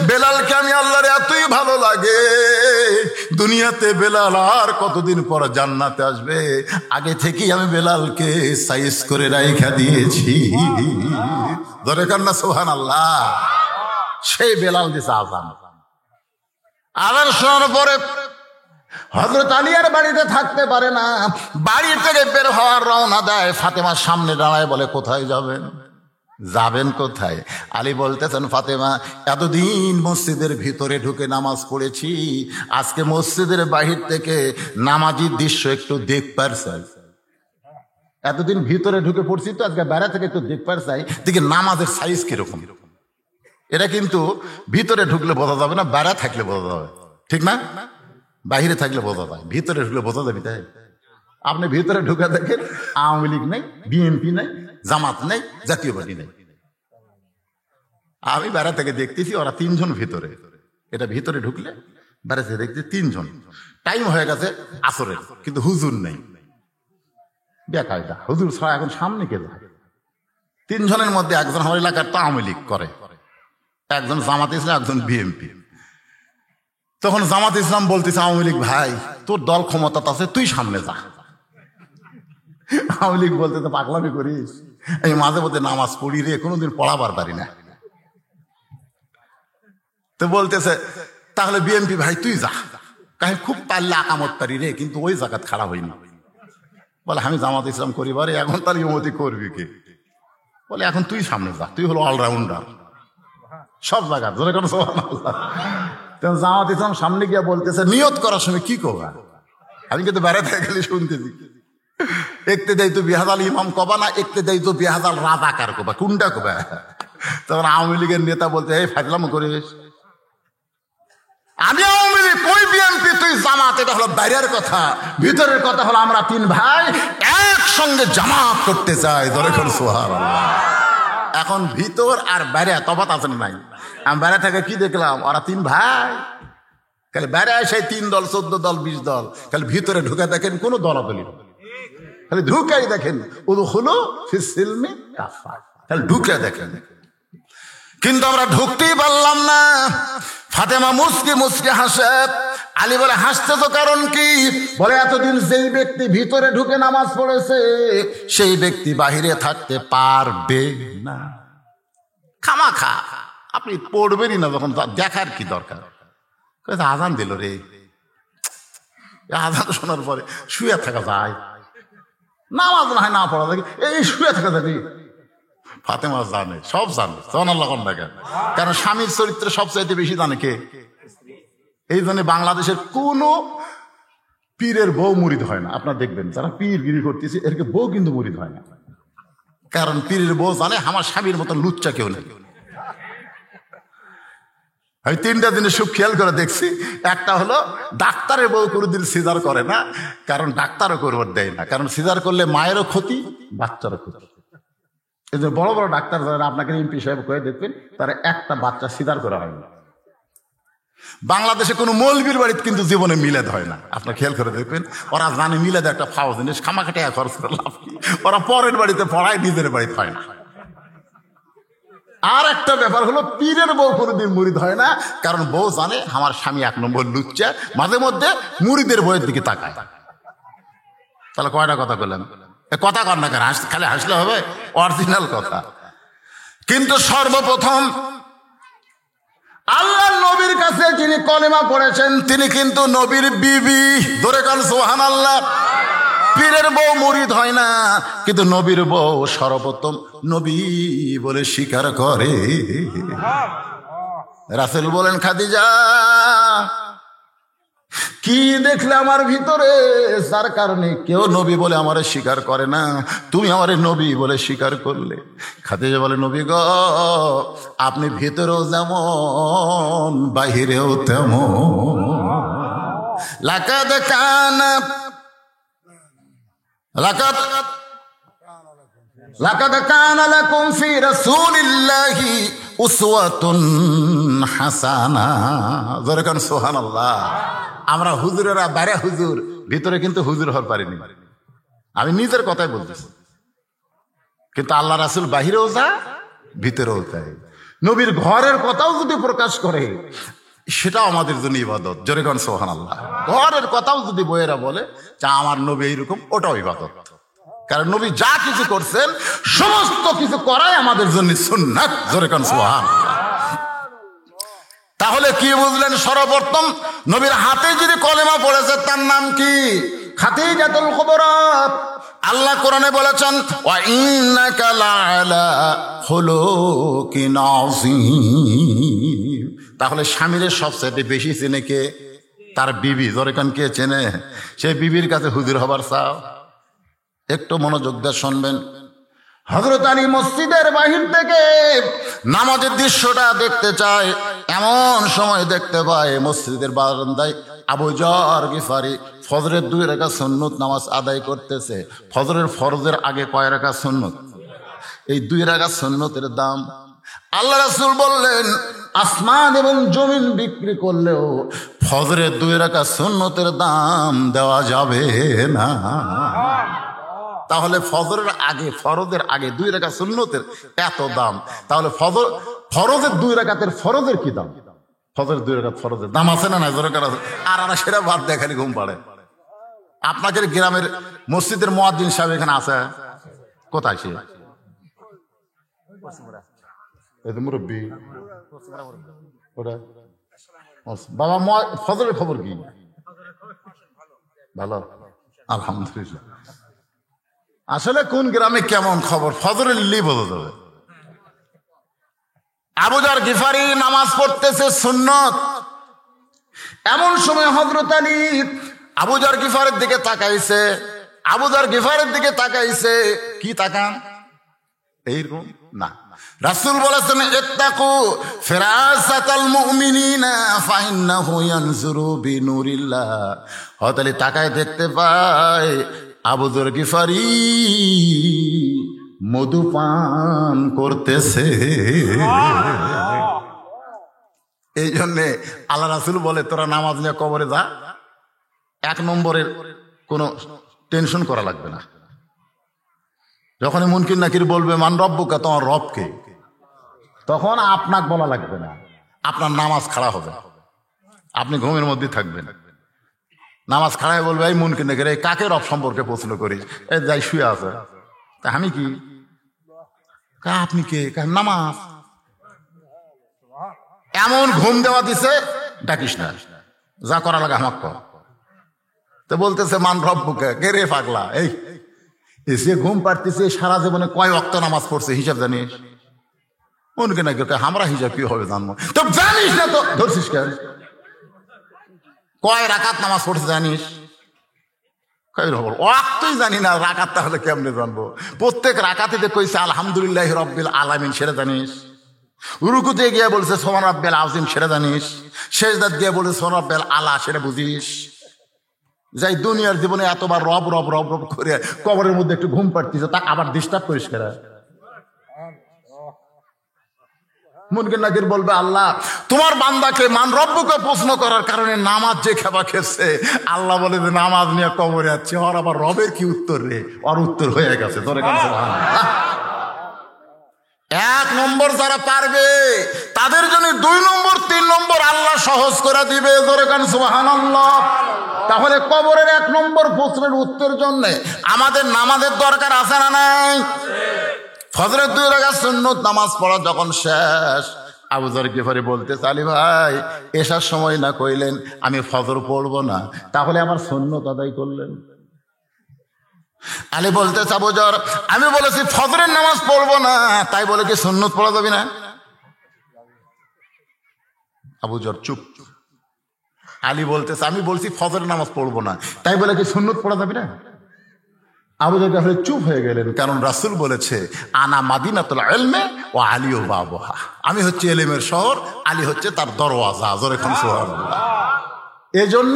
বেলালকে আমি আল্লাহর এতই ভালো লাগে, দুনিয়াতে বেলাল আর কতদিন পর জান্নাতে আসবে, আগে থেকেই আমি বেলালকে সাইজ করে রাইখা দিয়েছি। ধরে কান্না সুবহানাল্লাহ। সেই বেলাল দিছে আযান। আবার শোনার পরে হযরত আলী আর বাড়িতে থাকতে পারে না, বাড়ি থেকে বের হওয়ার রওনা দেয়। ফাতেমার সামনে দাঁড়ায় বলে, কোথায় যাবেন? যাবেন কোথায়? আলী বলতেছেন, ফাতেমা এতদিন মসজিদের ভিতরে ঢুকে নামাজ পড়েছি, আজকে মসজিদের বাহির থেকে নামাজির দৃশ্য একটু দেখবার চাই। এতদিন ভিতরে ঢুকে পড়ছি তো, আজকে বাইরে থেকে একটু দেখবার চাই দেখি নামাজের সাইজ কিরকম। এটা কিন্তু ভিতরে ঢুকলে বোঝা যাবে না, বাইরে থাকলে বোঝা যাবে, ঠিক না? বাহিরে থাকলে বোঝা যায়, ভিতরে ঢুকলে বোঝা যাবে। তাই আপনি ভিতরে ঢুকে দেখেন আওয়ামী লীগ নেই, বিএনপি নেই, জামাত নেই, জাতীয় পার্টি নেই। আমি বাইরে থেকে দেখতেছি ওরা তিনজন ভিতরে, এটা ভিতরে ঢুকলে বাইরে থেকে দেখছি তিনজন। টাইম হয়ে গেছে আসরের, কিন্তু হুজুর নেই। বেকায়দা, হুজুর ছাড়া এখন সামনে কে যায়? তিনজনের মধ্যে একজন আমার এলাকার তো আওয়ামী লীগ করে, একজন জামাত ইসলাম, একজন বিএনপি। তখন জামাত ইসলাম বলতেছে আওয়ামী লীগ, ভাই তোর দল ক্ষমতা আছে, তুই সামনে যা। আওয়ামী লীগ বলতেছে পাগলামি করিস, আমি মাঝে মধ্যে নামাজ পড়ি রে, কোনোদিন পড়াবার পারি না। তো বলতেছে তাহলে বিএনপি, ভাই তুই যা, কাহে খুব পারলে আকামত পারি রে, কিন্তু ওই জায়গাত খাড়া হয়নি। বলে আমি জামাত ইসলাম করি বারে, এখন তার ইমতি করবি কে? বলে এখন তুই সামনে যা, তুই হলো অলরাউন্ডার সব জায়গা, ধরে কোনো সুবহানাল্লাহ। জামাত ইসলাম সামনে গিয়ে বলতেছে নিয়ত করার সময় কি করবা? আমি কিন্তু বেড়াতে গেলে শুনতেছি, একতে দেয় তো বিহাজাল ইমাম কবা না, একতে দেয় তো বিহাজাল রাজাকার কবা, কোনটা কবা? তখন আওয়ামী লীগের নেতা বলতে এই ফাজলাম করিস, আমি আওয়ামী লীগ, কই বিএনপি, তুই জামাত। এটা হলো বাইরের কথা, ভিতরের কথা হলো আমরা তিন ভাই একসঙ্গে জামাত করতে চাই, ধরে কোন সুবহানাল্লাহ। এখন ভিতর আর বাইরে তফাৎ আছে না নাই? আমি বাইরে থেকে কি দেখলাম, ওরা তিন ভাই, খালি বাইরে এসে 3 দল 14 দল 20 দল, খালি ভিতরে ঢুকে দেখেন কোনো দলাদলি, খালি ঢুকাই দেখেন উদখুলু ফিস সিলমি কাফা, খালি ঢুকে দেখেন। কিন্তু আমরা ঢুকতেই পারলাম না। ফাতেমা মুসকি মুসকি হাসে। আলী বলে হাসতে তো কারণ কি? বলে এতদিন যেই ব্যক্তি ভিতরে ঢুকে নামাজ পড়েছে সেই ব্যক্তি বাহিরে থাকতে পারবে না। খামাখা আপনি পড়বেনই না, যখন দেখার কি দরকার? আজান দিল রে, আজান শোনার পরে শুয়ে থাকা যায়, নামাজ না হয় না পড়া যায়, এই শুয়ে থাকা যাবে। ফাতেমা জানে, সব জানে, সুবহানাল্লাহ। কারণ স্বামীর চরিত্র সবচাইতে বেশি জানে কে? এই জন্য বাংলাদেশের কোন পীরের বউ মুরিদ হয় না। আপনারা দেখবেন যারা পীরগিরি করতেছে এরকে বউ কিন্তু মুরিদ হয় না, কারণ পীরের বউ জানে আমার স্বামীর মতন লুচ্চা কেউ নেই। আমি 3টা দিনের সুখ খেয়াল করে দেখছি। একটা হলো ডাক্তারের বউ কোনোদিন সিজার করে না, কারণ ডাক্তারও করবার দেয় না, কারণ সিজার করলে মায়েরও ক্ষতি, বাচ্চারও ক্ষতি। এই যে বড় বড় ডাক্তার যারা আপনাকে এমপি সাহেব করে দেখবেন, তারা একটা বাচ্চা সিজার করা হয় না। বাংলাদেশে কোনো মৌলবীর বাড়িতে কিন্তু জীবনে মিলাদ হয় না, আপনার খেয়াল করে দেখবেন। ওরা জানে মিলাদ একটা ফাও জিনিস, খামাখাটে খরচ করে লাভ কি, ওরা পরের বাড়িতে পড়ায়, নিজের বাড়িতে হয় না। আর একটা ব্যাপার হলো পীরের বউ কোনোদিন মুরিদ হয় না, কারণ বউ জানে আমার স্বামী 1 নম্বর লুচ্চা, মাঝে মধ্যে মুরিদের বউয়ের দিকে তাকায়। তাহলে কয়টা কথা বললাম? কথা কর না কেন, খালি হাসলে হবে? অরিজিনাল কথা। কিন্তু সর্বপ্রথম আল্লাহ নবীর কাছে যিনি কলেমা পড়েছেন তিনি কিন্তু নবীর বিবি, ধরে কান সুবহানাল্লাহ। পীরের বউ মুরিদ হয় না, কিন্তু নবীর বউ সর্বপ্রথম নবী বলে স্বীকার করে। রাসূল বলেন, খাদিজা কি দেখলে আমার ভিতরে, যার কারণে কেউ নবী বলে আমারে স্বীকার করে না, তুমি আমারে নবী বলে স্বীকার করলে। খাদিজা বলে, নবী গো আপনি ভিতরেও যেমন বাহিরেও তেমন। লাকাদ কানা লাকুম ফি রাসূলিল্লাহি উসওয়াতুন হাসানা। যখন সুবহানাল্লাহ। আমরা হুজুরেরা বাইরে হুজুর, ভিতরে কিন্তু হুজুর হতে পারিনি। আমি নিজের কথাই বলতেছি, কিন্তু আল্লাহ রাসূল বাহিরেও যা ভিতরেও তাই। নবীর ঘরের কথাও যদি প্রকাশ করে সেটাও আমাদের জন্য ইবাদত। জোরে কোন সুবহানাল্লাহ। ঘরের কথাও যদি বইয়েরা বলে যা আমার নবী এইরকম, ওটাও ইবাদত। কারণ নবী যা কিছু করছেন সমস্ত কিছু করাই আমাদের জন্য সুন্নাত। জোরে কোন সুবহানাল্লাহ। তাহলে কি বুঝলেন? সর্বপ্রথম নবীর হাতে যিনি কলেমা পড়েছে তার নাম কি? খাদিজাতুল কুবরা। আল্লাহ কোরআনে বলেছেন, ওয়া ইন্নাকা লাআলা খুলুকিন আযীম। তাহলে স্বামীর সবচেয়ে বেশি চেনে কে? তার বিবি। জোরেকান কে চেনে? সেই বিবির কাছে হুজুর হবার চাও? একটু মনোযোগ দিয়ে শুনবেন। হযরত আলী মসজিদের বাহির থেকে নামাজের দৃশ্যটা দেখতে চায়, এমন সময় দেখতে পায় মসজিদের বারান্দায় আবু যর গিফারি ফজরের 2 রাকাত সুন্নত নামাজ আদায় করতেছে। ফজরের আগে কয় রাকাত সুন্নত? এই 2 রাকাত সুন্নতের দাম আল্লাহ রাসূল বললেন আসমান এবং জমিন বিক্রি করলেও ফজরের 2 রাকাত সুন্নতের দাম দেওয়া যাবে না। তাহলে ফরজের আগে 2 রাকাত সুন্নতের এত দাম, তাহলে ফরজের 2 রাকাতের ফরজের কি দাম? ফজরের 2 রাকাত ফরজের দাম আছে না? আর সেটা বাদ দিয়ে খালি ঘুম পাড়ে। আপনাদের গ্রামের মসজিদের মুয়াজ্জিন সাহেব এখানে আছে? কোথায় সে? মুরব্বী বাবা, ফজরের খবর কি? ভালো, আলহামদুলিল্লাহ। আসলে কোন গ্রামে কেমন খবর ফজরের লিলি বোঝা যাবে। আবু যর গিফারি নামাজ পড়তেছে সুন্নত। এমন সময় হযরত আলী আবু যর গিফারের দিকে তাকাইছে। কি তাকান? এইরকম না, রাসূল বলেছেন ইত্তাকু ফিরাসাতাল মুমিনিনা ফাইন্নাহু ইয়ানজুরু বিনুরিল্লাহ। হযরত আলী তাকায় দেখতে পায় আবু যর গিফারি মধুপান করতেছে। এই জন্যে আল্লাহ রাসূল বলে তোরা নামাজ নিয়ে কবরে যা, 1 নম্বরের কোনো টেনশন করা লাগবে না। যখনই মুনকির নাকির বলবে মান রব্বুকা, তোমার রবকে, তখন আপনাকে বলা লাগবে না, আপনার নামাজ খাড়া হবে, আপনি ঘুমের মধ্যে থাকবেন। নামাজ খাড়ায় বলবে এই মুনকির নাকির এই কাকে রব সম্পর্কে প্রশ্ন করিস? এই যাই শুয়ে আছে, তা আমি কি? আপনি কে? নামাজ। এমন ঘুম দেওয়া দিছে, ডাকিস না, যা করা লাগে আমাকে কর। তো বলতেছে মান রব্বুকা, কে রে পাগলা? এই এসে ঘুম পাড়তেছে, সারা জীবনে কয় ওয়াক্ত নামাজ পড়ছে হিসাব জানিস? মনকে নাকি আমরা হিসাব কি হবে জানবো? তো জানিস না তো ধরছিস কেন? কয় রাকাত নামাজ পড়ছে জানিস? ওয়াক্তই জানি না, রাকাত তাহলে কেমনে জানবো? প্রত্যেক রাকাতে কইছে আলহামদুলিল্লাহ রাব্বিল আলামিন, সেটা জানিস? রুকুতে গিয়ে বলছে সুবহান রাব্বিল আযীম, সেটা জানিস? সেজদাত গিয়ে বলছে সুবহান রাব্বিল আলা, সেটা বুঝিস? যাই দুনিয়ার জীবনে এতবার রব রব রব রব করে কবরের মধ্যে একটু ঘুম পাড়তিস, তা আবার ডিস্টার্ব করিস কেন? মুনকির নাকির বলবে আল্লাহ তোমার বান্দাকে মান রব্বুকে প্রশ্ন করার কারণে নামাজ যে খেপা খেয়েছে, আল্লাহ বলে যে নামাজ নিয়ে কবরে যাচ্ছে, ওর আবার রবের কি উত্তর রে? ওর উত্তর হয়ে গেছে। তোরে কাছে 1 নম্বর যারা পারবে তাদের জন্য 2 নম্বর 3 নম্বর আল্লাহ সহজ করে দিবে। জোরে কান সুবহানাল্লাহ। তাহলে কবরের 1 নম্বর প্রশ্নের উত্তর জন্য আমাদের নামাজের দরকার আছে না নাই? ফজরের 2 রাকাত সুন্নত নামাজ পড়া যখন শেষ, আবু যর গিফারি বলতে আলী ভাই এসার সময় না কইলেন আমি ফজর পড়বো না, তাহলে আমার সুন্নত আদায় করলেন? আলী বলতে আবু যর আমি বলেছি ফজরের নামাজ পড়বো না, তাই বলে কি সুন্নত পড়া যাবে না? আবু যর চুপ। আলী বলতেছে আমি বলছি ফজরের নামাজ পড়বো না, তাই বলে কি সুন্নত পড়া যাবে না? আবু যর গিফারি চুপ হয়ে গেলেন, কারণ রাসূল বলেছে আনা মাদিনাতুল ইলমি ওয়া আলিউ বাবুহা, আমি হচ্ছে ইলমের শহর, আলী হচ্ছে তার দরওয়াজা। জোরে খান সুবহানাল্লাহ। এজন্য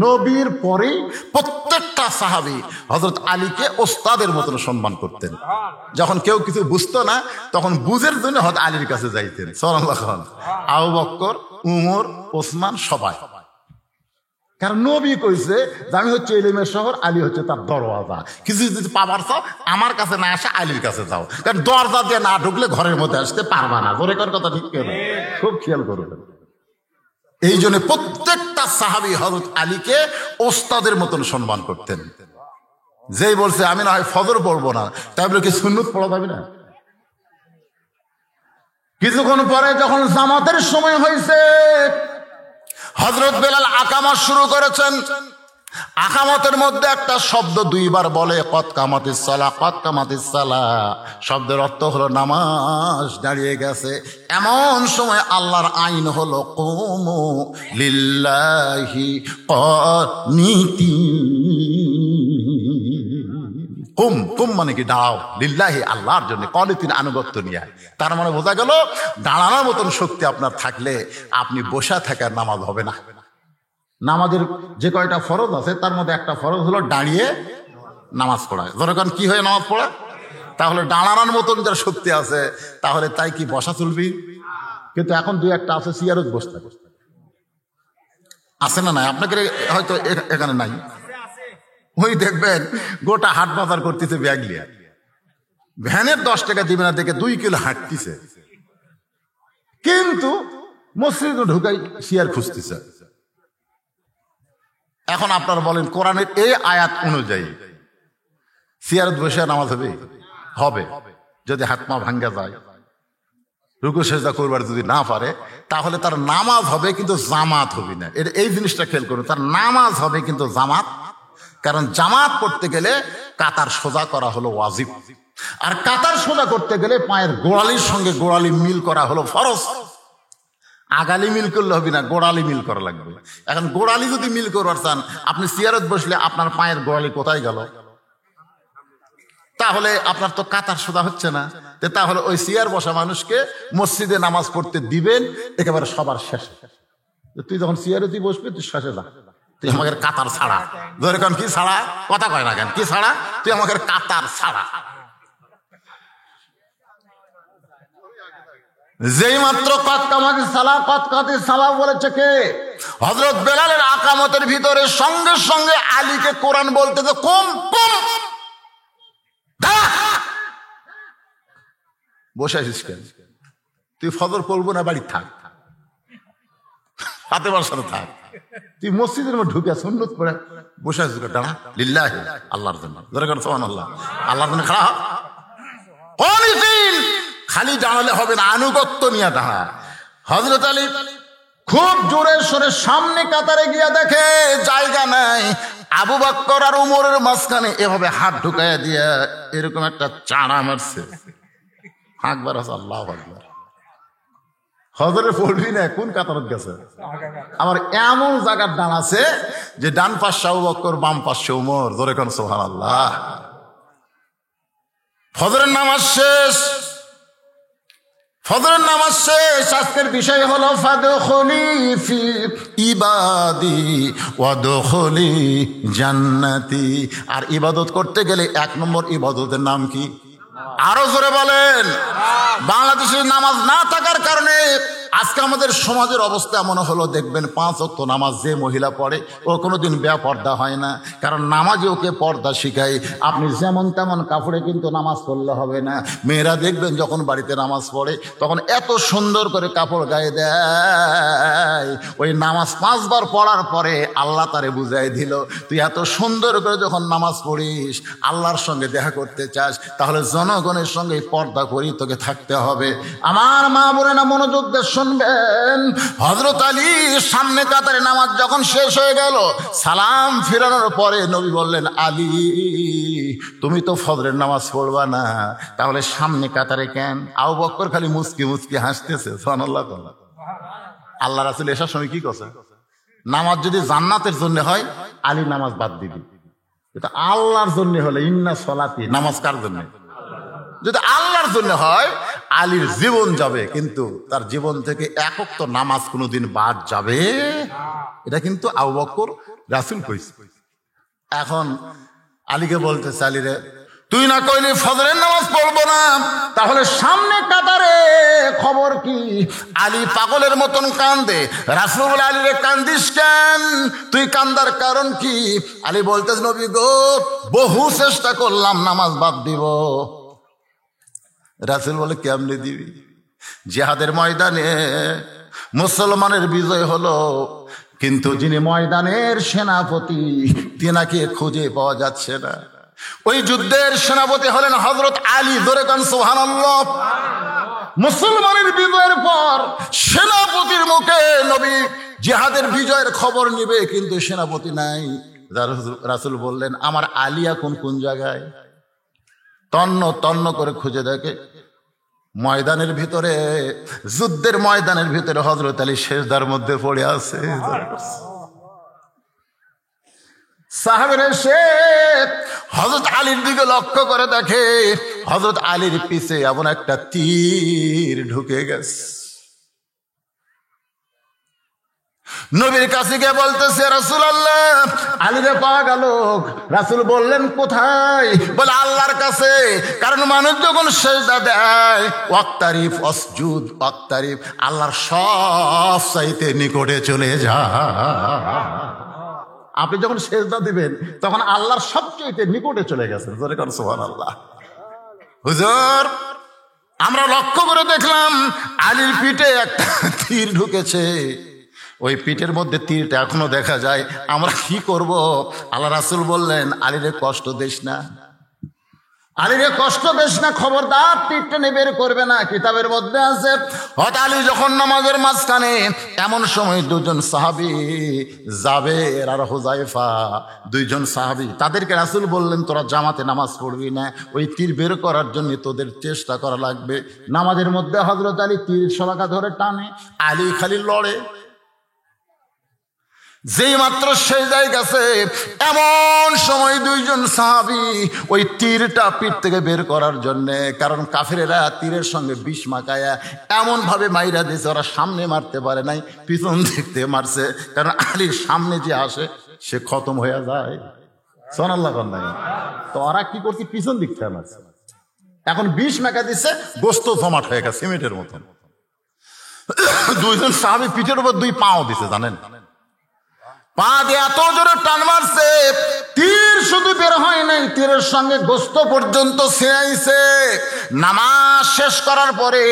নবীর পরেই প্রত্যেকটা সাহাবী হযরত আলীকে ওস্তাদের মতন সম্মান করতেন। যখন কেউ কিছু বুঝতো না তখন বুঝের জন্য হযরত আলীর কাছে যাইতেন। সুবহানাল্লাহ। আবু বকর, উমর, ওসমান সবাই, কারণ নবী কইছে যে আমি হচ্ছে ইলমের শহর, আলী হচ্ছে তার দরওয়াজা। কিছু যদি পাবার চাও আমার কাছে না আসে আলীর কাছে যাও, কারণ দরজা দিয়ে না ঢুকলে ঘরের মধ্যে আসতে পারবা না। জোরে কর কথা ঠিক কেন? খুব খেয়াল করবেন। এই জন্য প্রত্যেকটা সাহাবী হযরত আলীকে ওস্তাদের মতন সম্মান করতেন। যেই বলছে আমি না হয় ফজর পড়বো না, তাই বলে কি সুন্নত পড়া যাবে না? কিছুক্ষণ পরে যখন জামাতের সময় হয়েছে, হযরত বেলাল আকামত শুরু করেছেন। আকামতের মধ্যে একটা শব্দ দুইবার বলে, কদ কামাতিস সালাহ, কদ কামাতিস সালাহ। শব্দের অর্থ হলো নামাজ দাঁড়িয়ে গেছে। এমন সময় আল্লাহর আইন হলো কুমু লিল্লাহি কানিতিন। কুম মানে কি? দাঁড়াও, লিল্লাহি আল্লাহর জন্য, কনিতিন আনুগত্য নিয়ে। তার মানে বোঝা গেল দাঁড়ানোর মতন শক্তি আপনার থাকলে আপনি বসে থাকার নামাজ হবে না। নামাজের যে কয়টা ফরজ আছে তার মধ্যে একটা ফরজ হলো দাঁড়িয়ে নামাজ পড়া। যখন কি হয় নামাজ পড়া? তাহলে দাঁড়ানোর মতন যার শক্তি আছে তাহলে তাই কি বসা চলবি? কিন্তু এখন দুই একটা আছে সিয়ারত বসতে আছে না? নাই আপনাকে হয়তো এখানে নাই। ওই দেখবেন গোটা হাট বাজার করতেছে ব্যাগ লিয়া, ভ্যানের 10 টাকা দিবে না দেখে 2 কিলো হাঁটতেছে, কিন্তু মসজিদে ঢুকাই সিয়ার খুঁজতেছে। এখন আপনারা বলেন কোরআনের এই আয়াত অনুযায়ী সিয়ারত বসে নামাজ হবে? হবে, যদি হাত পা ভাঙ্গা যায়, রুকু সেজদা করবার যদি না পারে, তাহলে তার নামাজ হবে কিন্তু জামাত হবে না। এই জিনিসটা খেয়াল করুন, তার নামাজ হবে কিন্তু জামাত। কারণ জামাত করতে গেলে কাতার সোজা করা হলো ওয়াজিব, আর কাতার সোজা করতে গেলে পায়ের গোড়ালির সঙ্গে গোড়ালি মিল করা হলো ফরজ। আগালি মিল করলে হবে না, গোড়ালি মিল করা লাগবে। এখন গোড়ালি যদি মিল করবার চান, আপনি সিয়ারত বসলে আপনার পায়ের গোড়ালি কোথায় গেল? তাহলে আপনার তো কাতার সোজা হচ্ছে না। তাহলে ওই সিয়ার বসা মানুষকে মসজিদে নামাজ পড়তে দিবেন একেবারে সবার শেষে। তুই যখন সিয়ারতি বসবি তুই শেষে যা, তুই আমাকে কাতার ছাড়া। ধরে কেন কি ছাড়া? কথা কয় না কেন? কি ছাড়া? তুই আমাকে কাতার ছাড়া। যেই মাত্র কদ কামাতিস সালাহ, কদ কামাতিস সালাহ বলেছে কে? হযরত বেলালের আকামতের ভিতরে সঙ্গে সঙ্গে আলীকে কোরআন বলতেছে কুম কুম, বসে আছিস কেন? তুই ফজর পড়বো না, বাড়ি থাক, হাতে বসানো থাক। তুই মসজিদের মধ্যে ঢুকে সুন্নত পড়ে বসে আছিস দাঁড়া, লিল্লাহি আল্লাহর জন্য। সুবহানাল্লাহ, আল্লাহর জন্য খাড়া হ। খালি দাঁড়ালে হবে না, আনুগত্য নিয়ে দাঁড়া। হযরত আলী খুব জোরে সরে সামনে কাতারে গিয়া দেখে জায়গা নাই। আবু বকর আর উমরের মাঝখানে এভাবে হাত ঢুকাইয়া দিয়া এরকম একটা চাড়া মারছে। আকবার আছে, আল্লাহু আকবার। হযরত পড়বি না, কোন কাতারত গেছে? আমার এমন জায়গার দাঁড়াছে যে ডান পাশে আবু বকর, বাম পাশে উমর। জোরে কোন সুবহানাল্লাহ। ফজরের নামাজ শেষ, ফজরের নামাজ শেষ। আজকের বিষয় হলো ফাদখুলি ফি ইবাদি ওয়াদখুলি জান্নাতি। আর ইবাদত করতে গেলে 1 নম্বর ইবাদতের নাম কি? আরো জোরে বলেন। বাংলাদেশের নামাজ না থাকার কারণে আজকে আমাদের সমাজের অবস্থা এমন হলো, দেখবেন 5 ওয়াক্ত নামাজ যে মহিলা পড়ে ও কোনোদিন বেপর্দা হয় না। কারণ নামাজে ওকে পর্দা শিখায়। আপনি যেমন তেমন কাপড়ে কিন্তু নামাজ পড়লে হবে না। মেয়েরা দেখবেন যখন বাড়িতে নামাজ পড়ে তখন এত সুন্দর করে কাপড় গায়ে দেয়। ওই নামাজ 5 বার পড়ার পরে আল্লাহ তারে বুঝাই দিল, তুই এত সুন্দর করে যখন নামাজ পড়িস, আল্লাহর সঙ্গে দেখা করতে চাস, তাহলে জনগণের সঙ্গে পর্দা করি তোকে থাকতে হবে। আমার মা বোনেরা মনোযোগ দিয়ে শুনবেন। হযরত আলী সামনে কাতারে নামাজ যখন শেষ হয়ে গেল, সালাম ফিরানোর পরে নবী বললেন, আলী তুমি তো ফজরের নামাজ পড়বা না, তাহলে সামনে কাতারে কেন? আবু বকর খালি মুচকি মুচকি হাসতেছে। সুবহানাল্লাহ। আল্লাহ রাসূল এসার সময় কি কথা? নামাজ যদি জান্নাতের জন্য হয় আলী নামাজ বাদ দিবি, এটা আল্লাহর জন্য হলে ইন্না সলাতি, নামাজ কার জন্য? যদি আল্লাহর জন্য হয় আলীর জীবন যাবে, কিন্তু তার জীবন থেকে 1 ওয়াক্ত নামাজ কোনোদিন বাদ যাবে। এটা কিন্তু আবু বকর রাসূল কইছে। এখন আলীকে বলতেছে, আলী রে তুই না কইলি ফজরের নামাজ পড়বো না, তাহলে সামনে কাতারে খবর কি? আলী পাগলের মতন কান্দে। রাসূল বলে, আলী রে কান্দিস কেন? তুই কান্দার কারণ কি? আলী বলতেছে, নবী গো বহু চেষ্টা করলাম নামাজ বাদ দিব। রাসূল বলে, কেমনে দিবি? জিহাদের ময়দানে মুসলমানের বিজয় হলো, কিন্তু যিনি ময়দানের সেনাপতি তিনাকে খুঁজে পাওয়া যাচ্ছে না। ওই যুদ্ধের সেনাপতি হলেন হযরত আলী। জোরে কান সুবহানাল্লাহ। মুসলমানের বিজয়ের পর সেনাপতির মুখে নবী জিহাদের বিজয়ের খবর নিবে, কিন্তু সেনাপতি নাই। রাসূল বললেন, আমার আলী এখন কোন জায়গায়? তন্ন তন্ন করে খুঁজে দেখে ময়দানের ভিতরে, যুদ্ধের ময়দানের ভিতরে হযরত আলী সেজদার মধ্যে পড়ে আছে। সাহাবীরা এসে হযরত আলীর দিকে লক্ষ্য করে দেখে হযরত আলীর পিছে এমন একটা তীর ঢুকে গেছে। নবীর কাছে গিয়ে বলতেছে, রাসূলুল্লাহ, আলীরে পাওয়া গেল। রাসূল বললেন, কোথায়? বলে, আল্লাহর কাছে। কারণ মানুষ যখন সেজদা দেয়, ওয়াক্তারিফ অসজুদ ওয়াক্তারিফ, আল্লাহর সব চাইতে নিকটে চলে যায়। আপনি যখন সেজদা দিবেন তখন আল্লাহর সবচেয়ে নিকটে চলে গেছেন। জোরে কর সুবহানাল্লাহ। হুজুর, আমরা লক্ষ্য করে দেখলাম আলীর পিঠে একটা তীর ঢুকেছে। ওই পিঠের মধ্যে তীরটা এখনো দেখা যায়। আমরা কি করব? আল্লাহ রাসূল বললেন, আলীরে কষ্ট দিস না, আলীরে কষ্ট দিস না, খবরদার তীরটা নিয়ে বের করবে না। কিতাবের মধ্যে আছে, হযরত আলী যখন নামাজের মাঝখানে, এমন সময় দুজন সাহাবী, জাবের আর হুযায়ফা, দুইজন সাহাবী, তাদেরকে রাসূল বললেন, তোরা জামাতে নামাজ পড়বি না, ওই তীর বের করার জন্য তোদের চেষ্টা করা লাগবে। নামাজের মধ্যে হযরত আলী তীর শলাকা ধরে টানে, আলী খালি লড়ে। যেই মাত্র সেজদায় গেছে, এমন সময় দুইজন সাহাবী ওই তীরটা পিঠ থেকে বের করার জন্য, কারণ কাফেরেরা তীরের সঙ্গে বিষ মাখায়া এমন ভাবে মাইরা দিয়েছে, ওরা সামনে মারতে পারে নাই, পিছন দিকতে মারছে। কারণ আলীর সামনে যে আসে সে খতম হয়ে যায়। সুবহানাল্লাহ। তো ওরা কি করছে? পিছন দিক থেকে মারছে। এখন বিষ মাখা দিচ্ছে, গোস্ত জমাট হয়ে গেছে সিমেন্টের মতন। দুইজন সাহাবী পিঠের উপর দুই পাও দিছে, জানেন? পা দিয়ে এত জোরে টান মারছে, তীর শুধু বের হয় নাই, তীরের সঙ্গে গোস্ত পর্যন্ত ছিঁড়াইছে। নামাজ শেষ করার পরে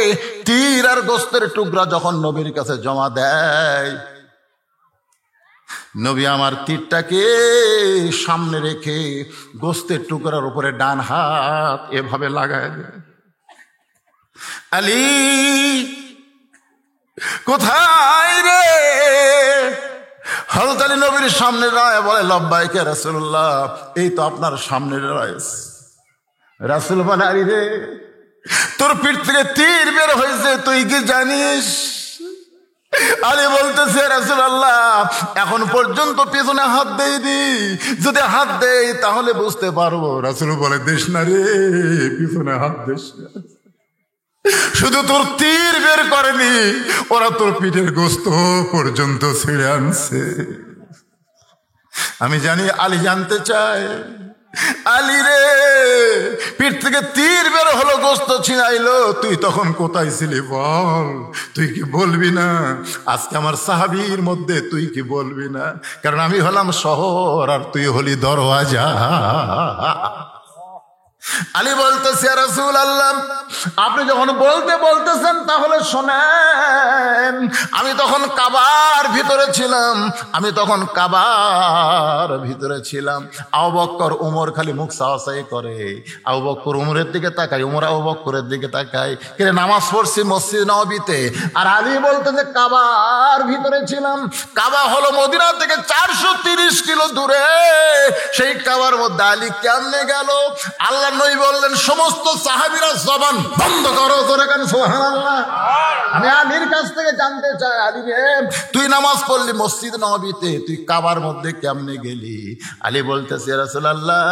তীর আর গোস্তের টুকরা যখন নবীর কাছে জমা দেয়, নবী আমার তীরটাকে সামনে রেখে গোস্তের টুকরার উপরে ডান হাত এভাবে লাগায় দেয়। আলী কোথায় রে? হযরত আলী নবীর সামনে দাঁড়ায় বলে, লব্বাইকে রাসূলুল্লাহ, এই তো আপনার সামনে রয়েছে। রাসূল বলে, আলী রে, তোর পিঠ থেকে তীর বের হয়েছে, তুই কি জানিস? আলী বলতেছে, রাসূলুল্লাহ, এখন পর্যন্ত পিছনে হাত দেইনি, যদি হাত দেই তাহলে বুঝতে পারবো। রাসূল বলে, দিস না রে, পিছনে হাত দিস না। শুধু তোর তীর বের করেনি, ওরা তোর পিঠের গোস্ত পর্যন্ত ছিঁড়ে আনছে। আমি জানি আলী জানতে চায়, আলী রে, পিঠ থেকে তীর বের হলো, গোস্ত ছিঁড়াইলো, তুই তখন কোথায় ছিলি বল? তুই কি বলবি না? আজকে আমার সাহাবীর মধ্যে তুই কি বলবি না? কারণ আমি হলাম শহর আর তুই হলি দরওয়াজা। আলী বলতেছে, রাসূলুল্লাহ, আপনি যখন বলতেছেন তাহলে শোনেন। আমি তখন কাবার ভিতরে ছিলাম, আবু বকর ওমর খালি মুখ সাওয়াসাই করে। আবু বকর ওমরের দিকে তাকায়, ওমর আবু বকরের দিকে তাকায়। কিন্তু নামাজ পড়ছি মসজিদ নববীতে। আর আলী বলতেছে, কাবার ভিতরে ছিলাম। কাবা হলো মদিনা থেকে 430 কিলো দূরে। সেই কাবার মধ্যে আলী কেমনে গেল? আল্লাহ নবী বললেন, সমস্ত সাহাবীরা জবান বন্ধ করো, জোরে কান সুবহানাল্লাহ। আমি আলীর কাছ থেকে জানতে চাই, আলী রে, তুই নামাজ পড়লি মসজিদ নববীতে, তুই কাবার মধ্যে কেমনে গেলি? আলী বলতেছে, রাসূলুল্লাহ,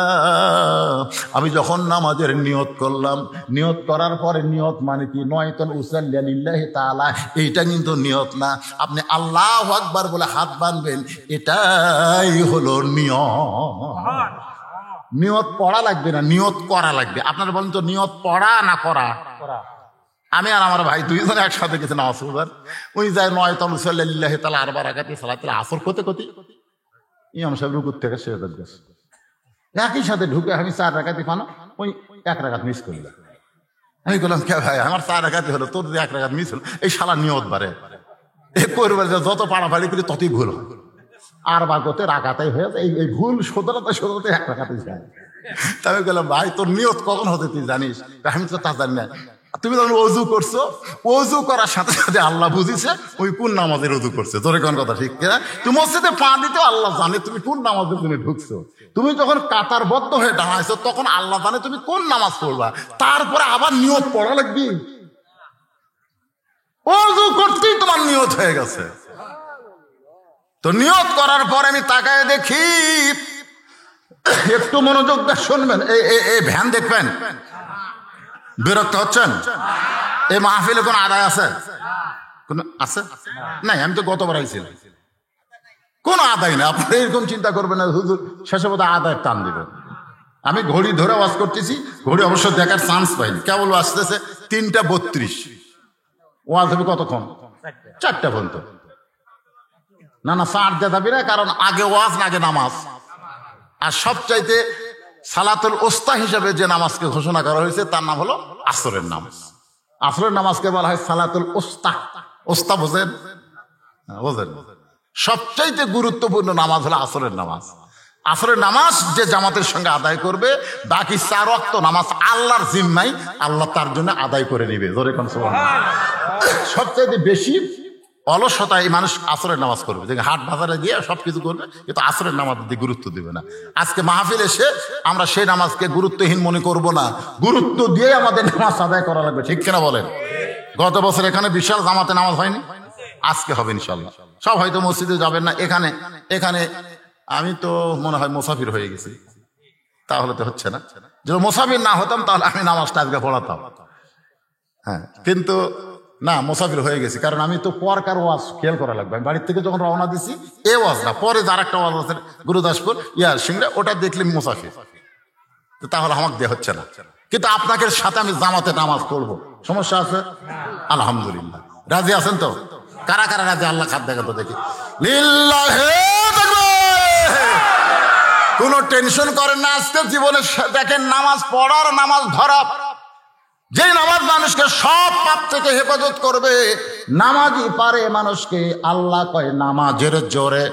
আমি যখন নামাজের নিয়ত করলাম, নিয়ত করার পরে, নিয়ত মানে কি? নয়তন উসাল্লি লিল্লাহি তাআলা, এইটা কিন্তু নিয়ত না। আপনি আল্লাহু আকবার বলে হাত বাঁধবেন, এটাই হলো নিয়ত। নিয়ত পড়া লাগবে না, নিয়ত করা লাগবে। আপনারা বলেন তো, নিয়ত পড়া না করা? আমি আর আমার ভাই দুইজনে একসাথে গেছে নামাজ পড়বার। ওই যায় নয়তন উসাল্লি লিল্লাহি তাআলা 4 রাকাতে সালাতুল আসর করতে ইমাম সাহেব রুকুর থেকে সেজদার গেছে। একই সাথে ঢুকে আমি 4 রাকাতে পানো, ওই 1 রাকাত মিস করলাম। আমি বললাম, কে ভাই, আমার 4 রাকাতে হলো, তোর 1 রাকাত মিস হলো। এই শালা নিয়ত বাড়ে, এ করবার যত পাড়াপাড়ি করি ততই ভুল হয়। আর বাগতে রাকাতাই হয়ে যায়, এই ভুল শোধরাতে 1 রাকাতে যায়। তাই বললাম, ভাই তোর নিয়ত কখন হতে তুই জানিস? আমি তো তা জানি না। তুমি যখন অজু করছো, অজু করার সাথে সাথে আল্লাহ বুঝিছে ওই কোন নামাজের অজু করছে। তোর কোন কথা ঠিক কিনা? তুমি মসজিদে পা দিতে আল্লাহ জানে তুমি কোন নামাজে তুমি ঢুকছো। তুমি যখন কাতারবদ্ধ হয়ে দাঁড়াইছো তখন আল্লাহ জানে তুমি কোন নামাজ পড়বা। তারপরে আবার নিয়ত পড়া লাগবে। অজু করতেই তোমার নিয়ত হয়ে গেছে। তো নিয়ত করার পরে আমি তাকায় দেখি, একটু মনোযোগ দিয়ে শুনবেন, এই ভ্যান দেখবেন। বিরক্ত হচ্ছেন? এই মাহফিলে কোন আদায় আছে? কোন আছে? নাই, আমি তো গতবার আইছিলাম, কোন আদায় না। আপনি এরকম চিন্তা করবেন না হুজুর শেষে বোধহয় আদায়ের টান দিবেন। আমি ঘড়ি ধরে ওয়াজ করতেছি, ঘড়ি অবশ্য দেখার চান্স পাইনি, কেবল আসতেছে 3:32। ওয়াজ হবে কতক্ষণ? 4টা পর্যন্ত। না না, 4 দিয়ে যাবি না, কারণ আগে ওয়াজ না আগে নামাজ। আর সবচাইতে সালাতুল ওস্তা হিসাবে যে নামাজকে ঘোষণা করা হয়েছে তার নাম হলো আসরের নামাজ। আসরের নামাজকে বলা হয় সালাতুল ওস্তা। ওস্তা বোঝেন? বোঝেন? সবচাইতে গুরুত্বপূর্ণ নামাজ হলো আসরের নামাজ। আসরের নামাজ যে জামাতের সঙ্গে আদায় করবে, বাকি 4 ওয়াক্ত নামাজ আল্লাহর জিম্মায়, আল্লাহ তার জন্য আদায় করে নিবে। জোরে কোন সুবহানাল্লাহ। সবচাইতে বেশি অলসতায় মানুষ আসরের নামাজ করবে, যে হাট বাজারে গিয়ে সবকিছু করবে, কিন্তু আসরের নামাজ দিকে গুরুত্ব দিবে না। আজকে মাহফিল এসে আমরা সেই নামাজকে গুরুত্বহীন মনে করব না, গুরুত্ব দিয়ে আমাদের নামাজ আদায় করা লাগবে। ঠিক কিনা বলেন? গত বছর এখানে বিশাল জামাতে নামাজ হয়নি, আজকে হবে ইনশাল্লাহ। সব হয়তো মসজিদে যাবেন না। এখানে আমি তো মনে হয় মুসাফির হয়ে গেছি, তাহলে তো হচ্ছে না। যদি মুসাফির না হতাম তাহলে আমি নামাজটা আজকে পড়াতাম। হ্যাঁ, কিন্তু না, মুসাফির হয়ে গেছি, কারণ আমি তো পরকার ওয়াজ খেয়াল করা লাগবে। আমি বাড়ির থেকে যখন রওনা দিছি এ ওয়াজ না, পরে যার একটা ওয়াজ আছে গুরুদাসপুর সিংড়া, ওটা দেখলে মুসাফির, তাহলে আমাকে দেওয়া হচ্ছে না। কিন্তু আপনাকে সাথে আমি জামাতে নামাজ পড়বো, সমস্যা আছে? আলহামদুলিল্লাহ। রাজি আছেন তো? কারা কারা রাজি? আল্লাহ খাদ দেখা তো দেখি। কোনো টেনশন করেন না। আজকে জীবনে দেখেন নামাজ পড়ার, নামাজ ধরা, যে নামাজ মানুষকে সব পাপ থেকে হেফাজত করবে, নামাজই পারে মানুষকে। আল্লাহ কয় নামাজের জোরে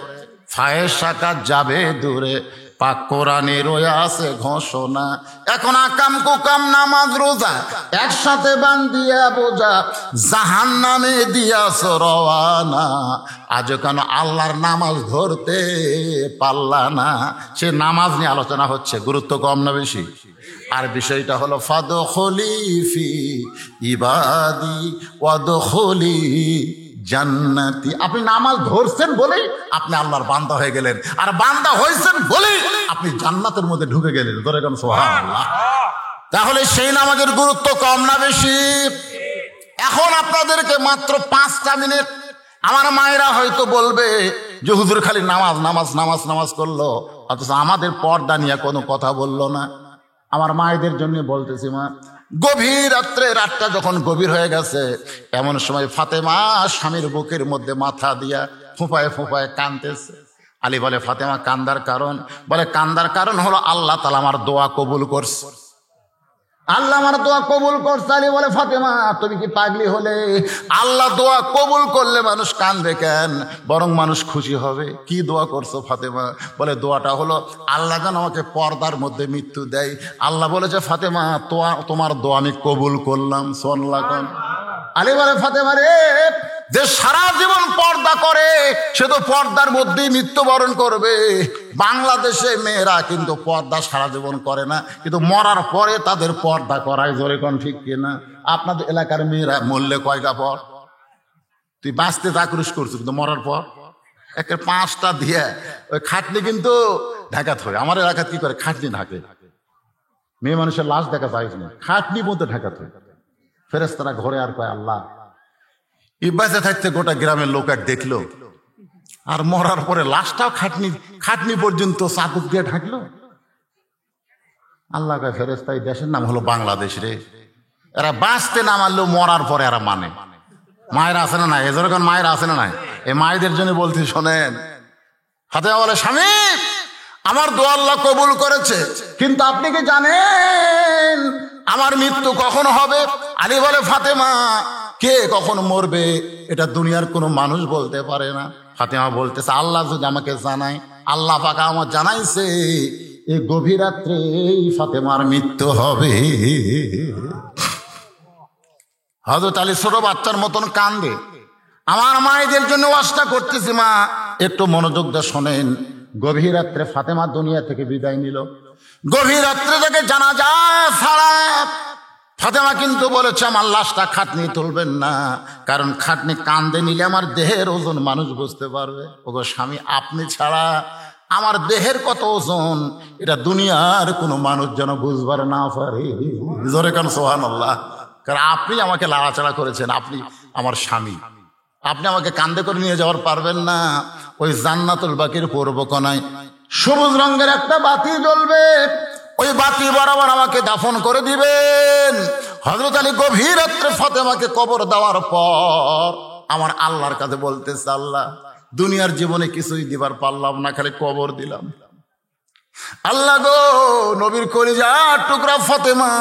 ফায়েশা কাজ যাবে দূরে, পাক কোরআনে রয়ে আছে ঘোষণা। এখন আকাম কুকাম নামাজ রোজা একসাথে বান্ধিয়া বোঝা, জাহান্নামে দিয়াছ রওয়ানা। আজ কেন আল্লাহর নামাজ ধরতে পারলা না? সে নামাজ নিয়ে আলোচনা হচ্ছে, গুরুত্ব কম না বেশি? আর বিষয়টা হলো ফাদখুলি ফি ইবাদি ওয়াদখুলি জান্নাতি। আপনি নামাজ ধরছেন বলেই আপনি আল্লাহর বান্দা হয়ে গেলেন, আর বান্দা হয়েছেন বলেই আপনি জান্নাতের মধ্যে ঢুকে গেলেন। ধরে কেন সুবহানাল্লাহ। তাহলে সেই নামাজের গুরুত্ব কম না বেশি? এখন আপনাদেরকে মাত্র 5টা মিনিট, আমার মায়েরা হয়তো বলবে যে হুজুর খালি নামাজ নামাজ নামাজ নামাজ করলো, অথচ আমাদের পর্দা নিয়ে কোনো কথা বললো না। আমার মায়েদের জন্য বলতেছি, মা, গভীর রাত্রে, রাতটা যখন গভীর হয়ে গেছে, এমন সময় ফাতেমা স্বামীর বুকের মধ্যে মাথা দিয়া ফুঁপায় ফুঁপায় কাঁদতেছে। আলী বলে, ফাতেমা কান্দার কারণ? বলে, কান্দার কারণ হলো আল্লাহ তাআলা আমার দোয়া কবুল করছে। আল্লাহ আমার দোয়া কবুল করছে। আলী বলে, ফাতেমা তুমি কি পাগলি হলে? আল্লাহ দোয়া কবুল করলে মানুষ কাঁদবে কেন? বরং মানুষ খুশি হবে। কি দোয়া করছো ফাতেমা? বলে, দোয়াটা হলো আল্লাহ যেন আমাকে পর্দার মধ্যে মৃত্যু দেয়। আল্লাহ বলেছে, ফাতেমা তোমার দোয়া আমি কবুল করলাম। সুবহানাল্লাহ। আলী বলে, ফাতেমা রে, যে সারা জীবন পর্দা করে সে তো পর্দার মধ্যেই মৃত্যুবরণ করবে। বাংলাদেশে মেয়েরা কিন্তু পর্দা সারা জীবন করে না, কিন্তু মরার পরে তাদের পর্দা করায়। জোরে কোন ঠিক কিনা? আপনাদের এলাকার মেয়েরা মরলে কয়টা পর? তুই বাঁচতে চাকরিশ করছিস, কিন্তু মরার পর একের 5টা দিয়ে ওই খাটনি কিন্তু ঢাকা থয়। আমার এলাকায় কি করে? খাটনি ঢাকে। মেয়ে মানুষের লাশ দেখা যায় না, খাটনি মধ্যে ঢাকা থয়। ফেরেশতারা ঘরে আর কয়, আল্লাহ ইবাসে থাকতে গোটা গ্রামের লোক এক দেখলো, আর মরার পরে লাশটাও খাটনি পর্যন্ত চাদর দিয়ে ঢাকলো। আল্লাহ কয়, ফেরেশতা, এই দেশের নাম হলো বাংলাদেশ রে। এরা বাঁচতে না মানলেও মরার পরে এরা মানে। মায়েরা আছে না নাই? এজরকার মায়েরা আছে না নাই? এই মায়েদের জন্য বলছি, শোনেন। ফাতেমা বলে, স্বামী আমার দোয়া আল্লাহ কবুল করেছে, কিন্তু আপনি কি জানেন আমার মৃত্যু কখন হবে? আলী বলে, ফাতেমা কে কখন মরবে এটা দুনিয়ার কোনো মানুষ বলতে পারে না। ফাতেমা বলতেছে, আল্লাহ যদি আমাকে জানায়, আল্লাহ পাক আমার জানাইছে এই গভীর রাত্রে ফাতেমার মৃত্যু হবে। হযরত আলী ছোট বাচ্চার মতন কান্দে। আমার মায়েদের জন্য ওয়াজটা করতেছি, মা একটু মনোযোগ দিয়ে শোনেন। গভীর রাত্রে ফাতেমা দুনিয়া থেকে বিদায় নিল। গভীর রাত্রে থেকে জানাজা ছাড়া ফাতেমা কিন্তু বলেছে আমার লাশটা খাটনি তুলবেন না, কারণ খাটনি কান্দে নিলে আমার দেহের ওজন মানুষ বুঝতে পারবে। ওগো স্বামী, আপনি ছাড়া আমার দেহের কত ওজন এটা দুনিয়ার কোনো মানুষ যেন বুঝবার না পারে। জোরে কান সুবহানাল্লাহ। কারণ আপনি আমাকে লাড়াচাড়া করেছেন, আপনি আমার স্বামী, আপনি আমাকে কান্দে করে নিয়ে যাওয়ার পারবেন না। ওই জান্নাতুল বাকির পূর্ব কোণায় সবুজ রঙের একটা বাতি জ্বলবে, ওই বাতি বরাবর আমাকে দাফন করে দিবেন। হযরত আলী গভীর রাত্রে ফাতেমাকে কবর দেওয়ার পর আমার আল্লাহর কাছে বলতেছে, আল্লাহ দুনিয়ার জীবনে কিছুই দিবার পারলাম না, খালি কবর দিলাম। আল্লাহ গো, নবীর কলিজার টুকরা ফাতেমা,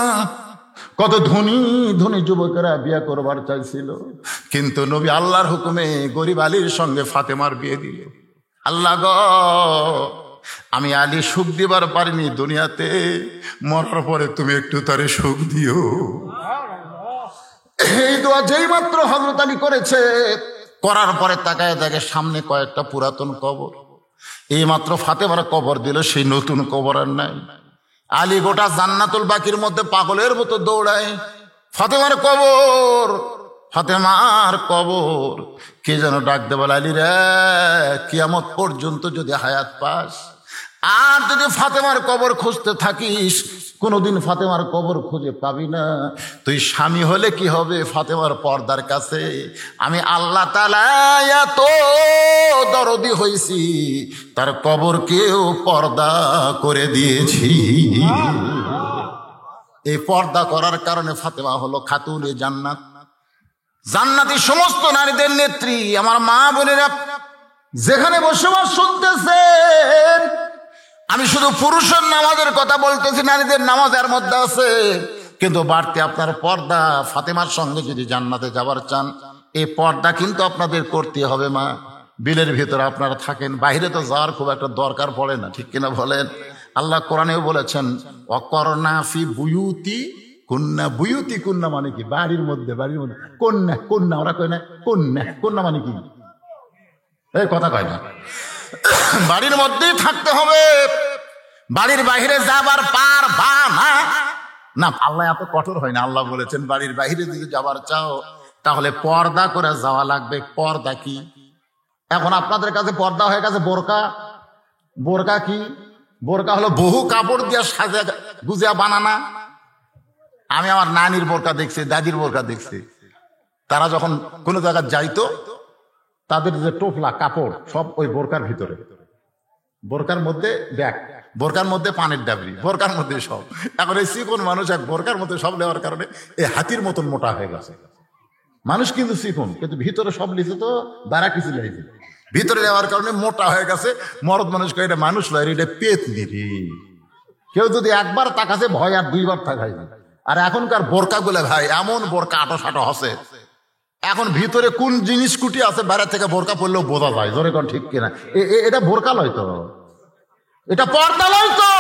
কত ধনী ধনী যুবকেরা বিয়ে করবার চাইছিল, কিন্তু নবী আল্লাহর হুকুমে গরিব আলীর সঙ্গে ফাতেমার বিয়ে দিল। আল্লাহ গো, আমি আলী সুখ দিবার পারিনি দুনিয়াতে, মরার পরে তুমি একটু তারে সুখ দিও। এই দোয়া যেই মাত্র হযরত আলী করেছে, করার পরে তাকায় দেখে সামনে কয়েকটা পুরাতন কবর। এই মাত্র ফাতেমার কবর দিল, সেই নতুন কবর আর নাই। আলী গোটা জান্নাতুল বাকির মধ্যে পাগলের মতো দৌড়ায়, ফাতেমার কবর, ফাতেমার কবর। কে যেন ডাক দে বলে, আলী রে, কিয়ামত পর্যন্ত যদি হায়াত পাস আর যদি ফাতেমার কবর খুঁজতে থাকিস, কোনোদিন ফাতেমার কবর খুঁজে পাবি না। তুই স্বামী হলে কি হবে ফাতেমার পর্দার কাছে, আমি আল্লাহ তাআলা এত দরদি হইছি, তার কবরকেও পর্দা করে দিয়েছি। এই পর্দা করার কারণে ফাতেমা হলো খাতুনে জান্নাত, জান্নাতি সমস্ত নারীদের নেত্রী। আমার মা বোনেরা যেখানে বসবাস শুনতেছেন, আমি শুধু পুরুষের নামাজের কথা বলতেছি, নারীদের নামাজ এর মধ্যে আছে, কিন্তু বাড়তি আপনার পর্দা। ফাতেমার সঙ্গে যদি জান্নাতে যাবার চান, এই পর্দা কিন্তু আপনাদের করতে হবে। মা, বিলের ভিতরে আপনারা থাকেন, বাইরে তো যাওয়ার খুব একটা দরকার পড়ে না, ঠিক কিনা বলেন? আল্লাহ কোরআনেও বলেছেন, অকরনা ফি বুয়ুতি কন্যা। বুয়ুতি কন্যা মানে কি? বাড়ির মধ্যে, বাড়ির মধ্যে কন্যা, কন্যা ওরা কয় না, কন্যা, কন্যা মানে কি? এই কথা কয় না, বাড়ির মধ্যেই থাকতে হবে, বাড়ির বাইরে যাবার পারবা না। না, আল্লাহ এত কঠোর হয় না। আল্লাহ বলেছেন বাড়ির বাইরে যদি যাবার চাও তাহলে পর্দা করে যাওয়া লাগবে। পর্দা কি? এখন আপনাদের কাছে পর্দা হয়ে গেছে বোরকা। বোরকা কি? বোরকা হলো বহু কাপড় দিয়ে সাজা গুজিয়া বানানা। আমি আমার নানির বোরকা দেখছি, দাদির বোরকা দেখছি, তারা যখন কোনো জায়গায় যাইতো, তাদের যে টোপলা কাপড় সব ওই বোরকার ভিতরে, বোরকার মধ্যে ব্যাগ, বোরকার মধ্যে পানির ডাবরি, বোরকার মধ্যে সব। এখন এই চিকন মানুষ এক বোরকার মধ্যে সব নেওয়ার কারণে এই হাতির মতন মোটা হয়ে গেছে। মানুষ কিন্তু চিকন, কিন্তু ভিতরে সব লিখে তো দাঁড়া কিছু লাগছে, ভিতরে নেওয়ার কারণে মোটা হয়ে গেছে। মরদ মানুষকে এটা মানুষ লয়, এটা পেতনি রে। কেউ যদি একবার তাকাছে ভয় আর দুইবার তাকায় না। আর এখনকার বোরকা গুলো ভাই এমন বোরকা আটো সাটো হসে, এখন ভিতরে কোন জিনিস কুটি আছে বাইরে থেকে বোরকা পড়লেও বোঝা যায়। জোরে কোন ঠিক কিনা? এটা বোরকা লয় তো, এটা পর্দা লয় তো।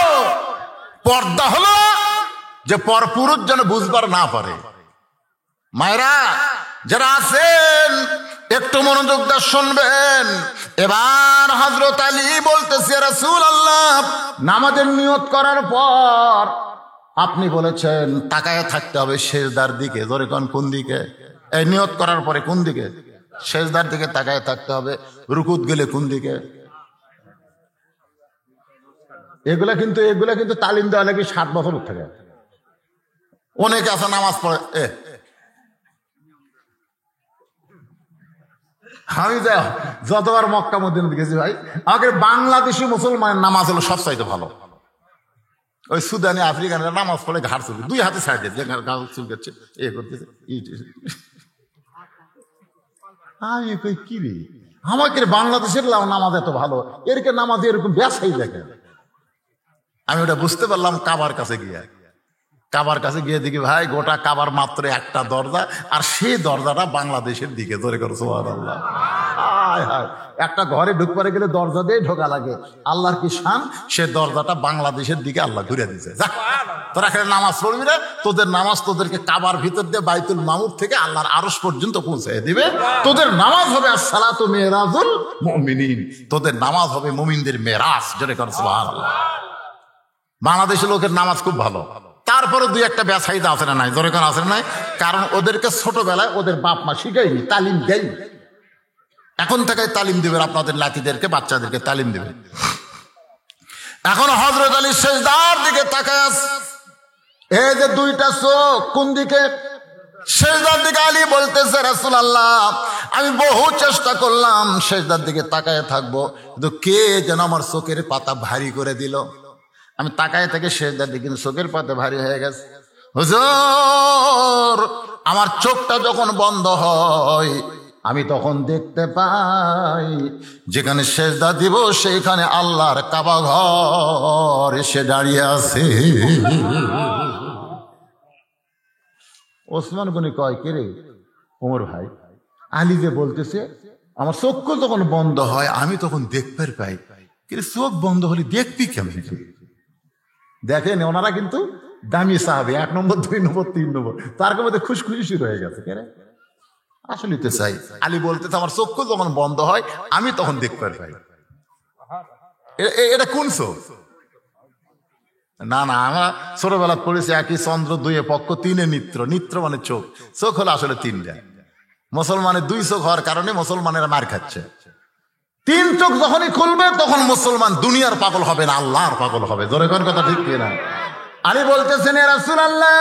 পর্দা হলো যে পরপুরুষ যেন বুঝবার না পারে। মায়েরা যারা আছেন একটু মনোযোগ দিয়ে শুনবেন। এবার হযরত আলী বলতেছে, রাসূলুল্লাহ, নামাজের নিয়ত করার পর আপনি বলেছেন তাকায় থাকতে হবে সেজদার দিকে। জোরে কোন, কোন দিকে? এই নিয়ত করার পরে কোন দিকে? সেজদার দিকে তাকায় থাকতে হবে। রুকুত গেলে কোন দিকে? এগুলা কিন্তু তালিম দেওয়া নাকি 7 বছর থেকে। অনেকে আছে নামাজ পড়ে, আমি যতবার মক্কা মদিনা গেছি ভাই, আমাকে বাংলাদেশি মুসলমানের নামাজ হলো সবচাইতে ভালো। ওই সুদানি আফ্রিকানের নামাজ পড়ে ঘাড় চুলকে, 2 হাতে ছাড় দিয়ে ঘাড় চুলকাচ্ছে, এ করতেছে। আমি কই কি রে, আমাকে বাংলাদেশের নামাজ এত ভালো, এরকে নামাজ এরকম ব্যাসাই দেখে। আমি ওটা বুঝতে পারলাম কাবার কাছে গিয়ে। কাবার কাছে গিয়ে দেখি ভাই গোটা কাবার মাত্র একটা দরজা, আর সেই দরজাটা বাংলাদেশের দিকে। ধরে করো সুবহানাল্লাহ। হায় হায়, একটা ঘরে ঢুকতে গেলে দরজা দিয়ে ঢোকা লাগে। আল্লাহর কি শান, সে দরজাটা বাংলাদেশের দিকে আল্লাহ ঘুরে দিয়েছে। যা তোরা এখানে নামাজ পড়বি না, তোদের নামাজ তোদেরকে কাবার ভিতর দিয়ে বাইতুল মামুর থেকে আল্লাহর আরশ পর্যন্ত পৌঁছে দিবে। তোদের নামাজ হবে আসসালাতু মিরাজুল মুমিনিন, তোদের নামাজ হবে মুমিনদের মেরাজ। জোরে করে সুবহানাল্লাহ। বাংলাদেশের লোকের নামাজ খুব ভালো, তারপরে দুই একটা বেসাইদা আছে না নাই? জোরে করে আছে না নাই? কারণ ওদেরকে ছোটবেলায় ওদের বাপ মা শিখায়নি, তালিম দেয়নি। এখন থেকে তালিম দিবেন আপনাদের নাতিদেরকে, বাচ্চাদেরকে তালিম দিবেন। এখন হযরত আলী সেজদার দিকে তাকায় আছে, এই যে দুইটা চোখ কোন দিকে? সেজদার দিকে। আলী বলতেছে রাসূলুল্লাহ, আমি বহু চেষ্টা করলাম সেজদার দিকে তাকায় থাকবো, কিন্তু কে যেন আমার চোখের পাতা ভারী করে দিল। আমি তাকায় থেকে সেজদার দিকে, কিন্তু চোখের পাতা ভারী হয়ে গেছে। হুজুর, আমার চোখটা যখন বন্ধ হয় আমি তখন দেখতে পাই যেখানে সেজদা দিব সেইখানে আল্লাহর কাবা ঘর এসে দাঁড়িয়ে আছে। ওসমান গনি কয়, কে রে ওমর ভাই, আলী যে বলতেছে আমার চক্ষু যখন বন্ধ হয় আমি তখন দেখতে পাই, কিন্তু চোখ বন্ধ হলে দেখবি কেমন? দেখেন ওনারা কিন্তু দামি সাহাবী, 1 নম্বর 2 নম্বর 3 নম্বর, তার মধ্যে খুশখুশি শুরু হয়ে গেছে। কে রে আসলে তো চাই। আলী বলতেছে আমার চক্ষু যখন বন্ধ হয় আমি তখন দেখতে পাই। এটা কোন চোখ? না না, আমরা ছোটবেলা পড়েছি একই চন্দ্র 2 পক্ষ 3 নিত্র। নিত্র মানে চোখ, চোখ হলো আসলে 3টা। মুসলমানের 2 চোখ হওয়ার কারণে মুসলমানেরা মার খাচ্ছে। 3 চোখ যখনই খুলবে তখন মুসলমান দুনিয়ার পাগল হবে না, আল্লাহর পাগল হবে। জোরে কোন কথা ঠিক কিনা? আলী বলতেছেন ইয়া রাসূলুল্লাহ,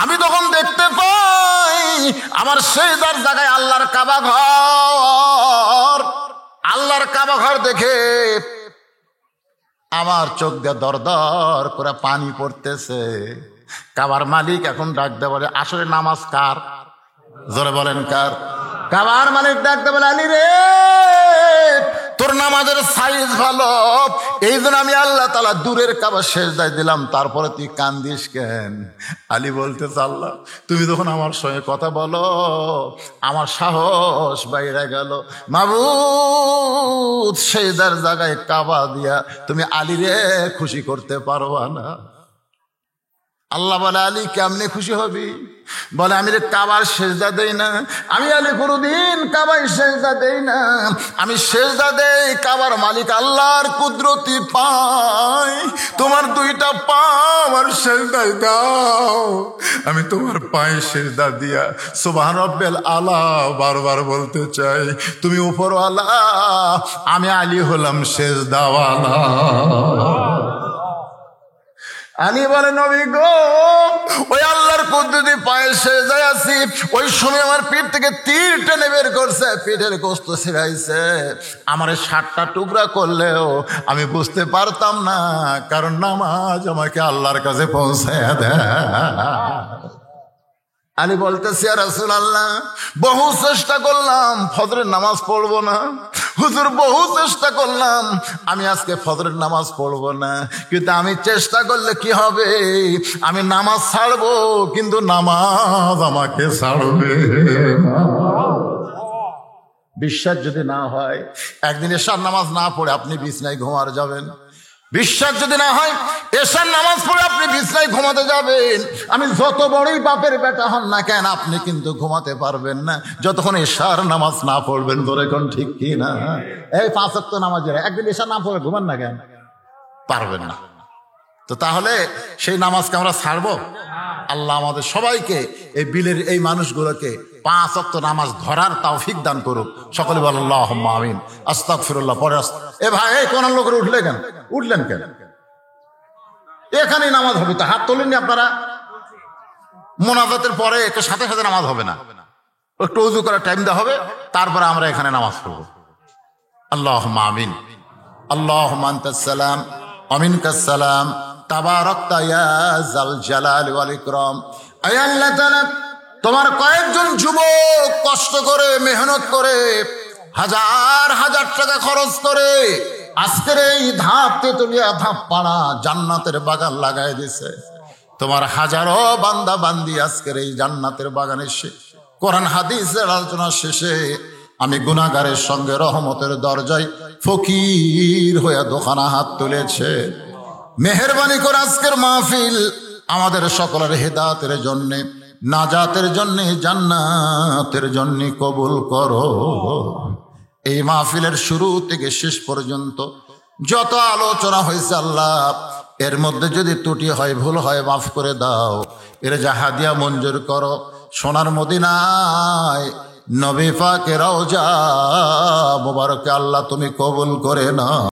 আমি তখন দেখতে পাই আমার সেজদার জায়গায় আল্লাহর কাবা ঘর। আল্লাহর কাবা ঘর দেখে আমার চোখ দিয়ে দর দর করে পানি পড়তেছে। কাবার মালিক এখন ডাক দেয় বলে, আসলে নামাজ কার? জোরে বলেন কার? কাবার মালিক ডাক দেয় বলে, আলী রে, তোর নামাজের সাইজ ভালো, এই জন্য আমি আল্লাহ তাআলা দূরের কাবা সেজদায় দিলাম, তারপরে তুই কান্দিস কেন? আলী বলতেছে, আল্লাহ তুমি যখন আমার সঙ্গে কথা বলো আমার সাহস বাইরে গেল। মাবুদ, সেজদার জায়গায় কাবা দিয়া তুমি আলী রে খুশি করতে পারবা না। আল্লাহ বলে, আলী কেমনে খুশি হবি? বলে, আমি রে কাবার সেজদা দেই না, আমি আলী কোনদিন কাবায় সেজদা দেই না, আমি সেজদা দেই কাবার মালিক আল্লাহর কুদরতি পাই। তোমার 2টা পা আমার সেজদায় দাও, আমি তোমার পায়ে সেজদা দিয়া সুবহান রাব্বিল আলা বারবার বলতে চাই। তুমি উপরওয়ালা, আমি আলী হলাম সেজদাওয়ালা। আলী বলে, নবী গো, ওই আল্লাহর কুদরতি পায়ে সেজদায় আছি, ওই সময় আমার পিঠ থেকে তীর টেনে বের করছে, পিঠের গোশত ছিঁড়াইছে। আমার 7টা টুকরা করলেও আমি বুঝতে পারতাম না, কারণ নামাজ আমাকে আল্লাহর কাছে পৌঁছায় দেয়। আলী বলতেছি, ইয়া রাসূলুল্লাহ, বহু চেষ্টা করলাম ফজরের নামাজ পড়বো না, হুজুর বহু চেষ্টা করলাম আমি আজকে ফজরের নামাজ পড়বো না, কিন্তু আমি চেষ্টা করলে কি হবে? আমি নামাজ ছাড়বো, কিন্তু নামাজ আমাকে ছাড়বে না। বিশ্বাস যদি না হয়, একদিন এশার নামাজ না পড়ে আপনি বিছনায় ঘুমার যাবেন। বিশ্বাস যদি না হয়, এশার নামাজ পড়ে আপনি বিছনায় ঘুমাতে যাবেন, আমি যত বড়ই বাপের বেটা হন না কেন আপনি কিন্তু ঘুমাতে পারবেন না যতক্ষণ এশার নামাজ না পড়বেন। ধরে কোন ঠিক কি না? এই 5 ওয়াক্ত নামাজের একদিন এশার না পড়ে ঘুমান না কেন? পারবেন না। তো তাহলে সেই নামাজকে আমরা ছাড়বো? আল্লাহ আমাদের সবাইকে, এই বিলের এই মানুষগুলোকে 5 ওয়াক্ত নামাজ ধরার তৌফিক দান করুক। সকলে বলেন আল্লাহুম্মা আমিন। আস্তাগফিরুল্লাহ। পরে এ ভাই, এই কোন লোকের উঠলেন কেন? এখানেই নামাজ হবে তো, হাত তোলেননি আপনারা? মুনাজাতের পরে একটু সাথে সাথে নামাজ হবে না, একটু ওযু করার টাইম দেওয়া হবে, তারপরে আমরা এখানে নামাজ পড়ব। আল্লাহুম্মা আমিন। আল্লাহুম্মা আনতাস সালাম ওয়া মিনকাস সালাম, তাবারাকতা ইয়া যাল জালালি ওয়াল ইকরাম। আয় আল্লাহ তাআলা, তোমার কয়েকজন যুবক কষ্ট করে মেহনত করে হাজার হাজার টাকা খরচ করে আজকের এই ধাপ তেতুলিয়া ধাপ পাড়া জান্নাতের বাগান লাগাই দিছে। তোমার হাজারো বান্দা বান্দি আজকের এই জান্নাতের বাগানে কোরআন হাদিসের আলোচনা শেষে আমি গুনাহগারের সঙ্গে রহমতের দরজায় ফকির হয়ে দোকানা হাত তুলেছে। মেহেরবানি করে আজকের মাহফিল আমাদের সকলের হেদায়েতের জন্য, নাজাতের জন্য, জান্নাতের জন্য কবুল করো। এই মাহফিলের শুরু থেকে শেষ পর্যন্ত যত আলোচনা হয়েছে আল্লাহ, এর মধ্যে যদি ত্রুটি হয়, ভুল হয়, মাফ করে দাও। এর জাহাদিয়া মঞ্জুর করো। সোনার মদিনায় নবী পাকের রওজা মুবারকে আল্লাহ তুমি কবুল করে নাও।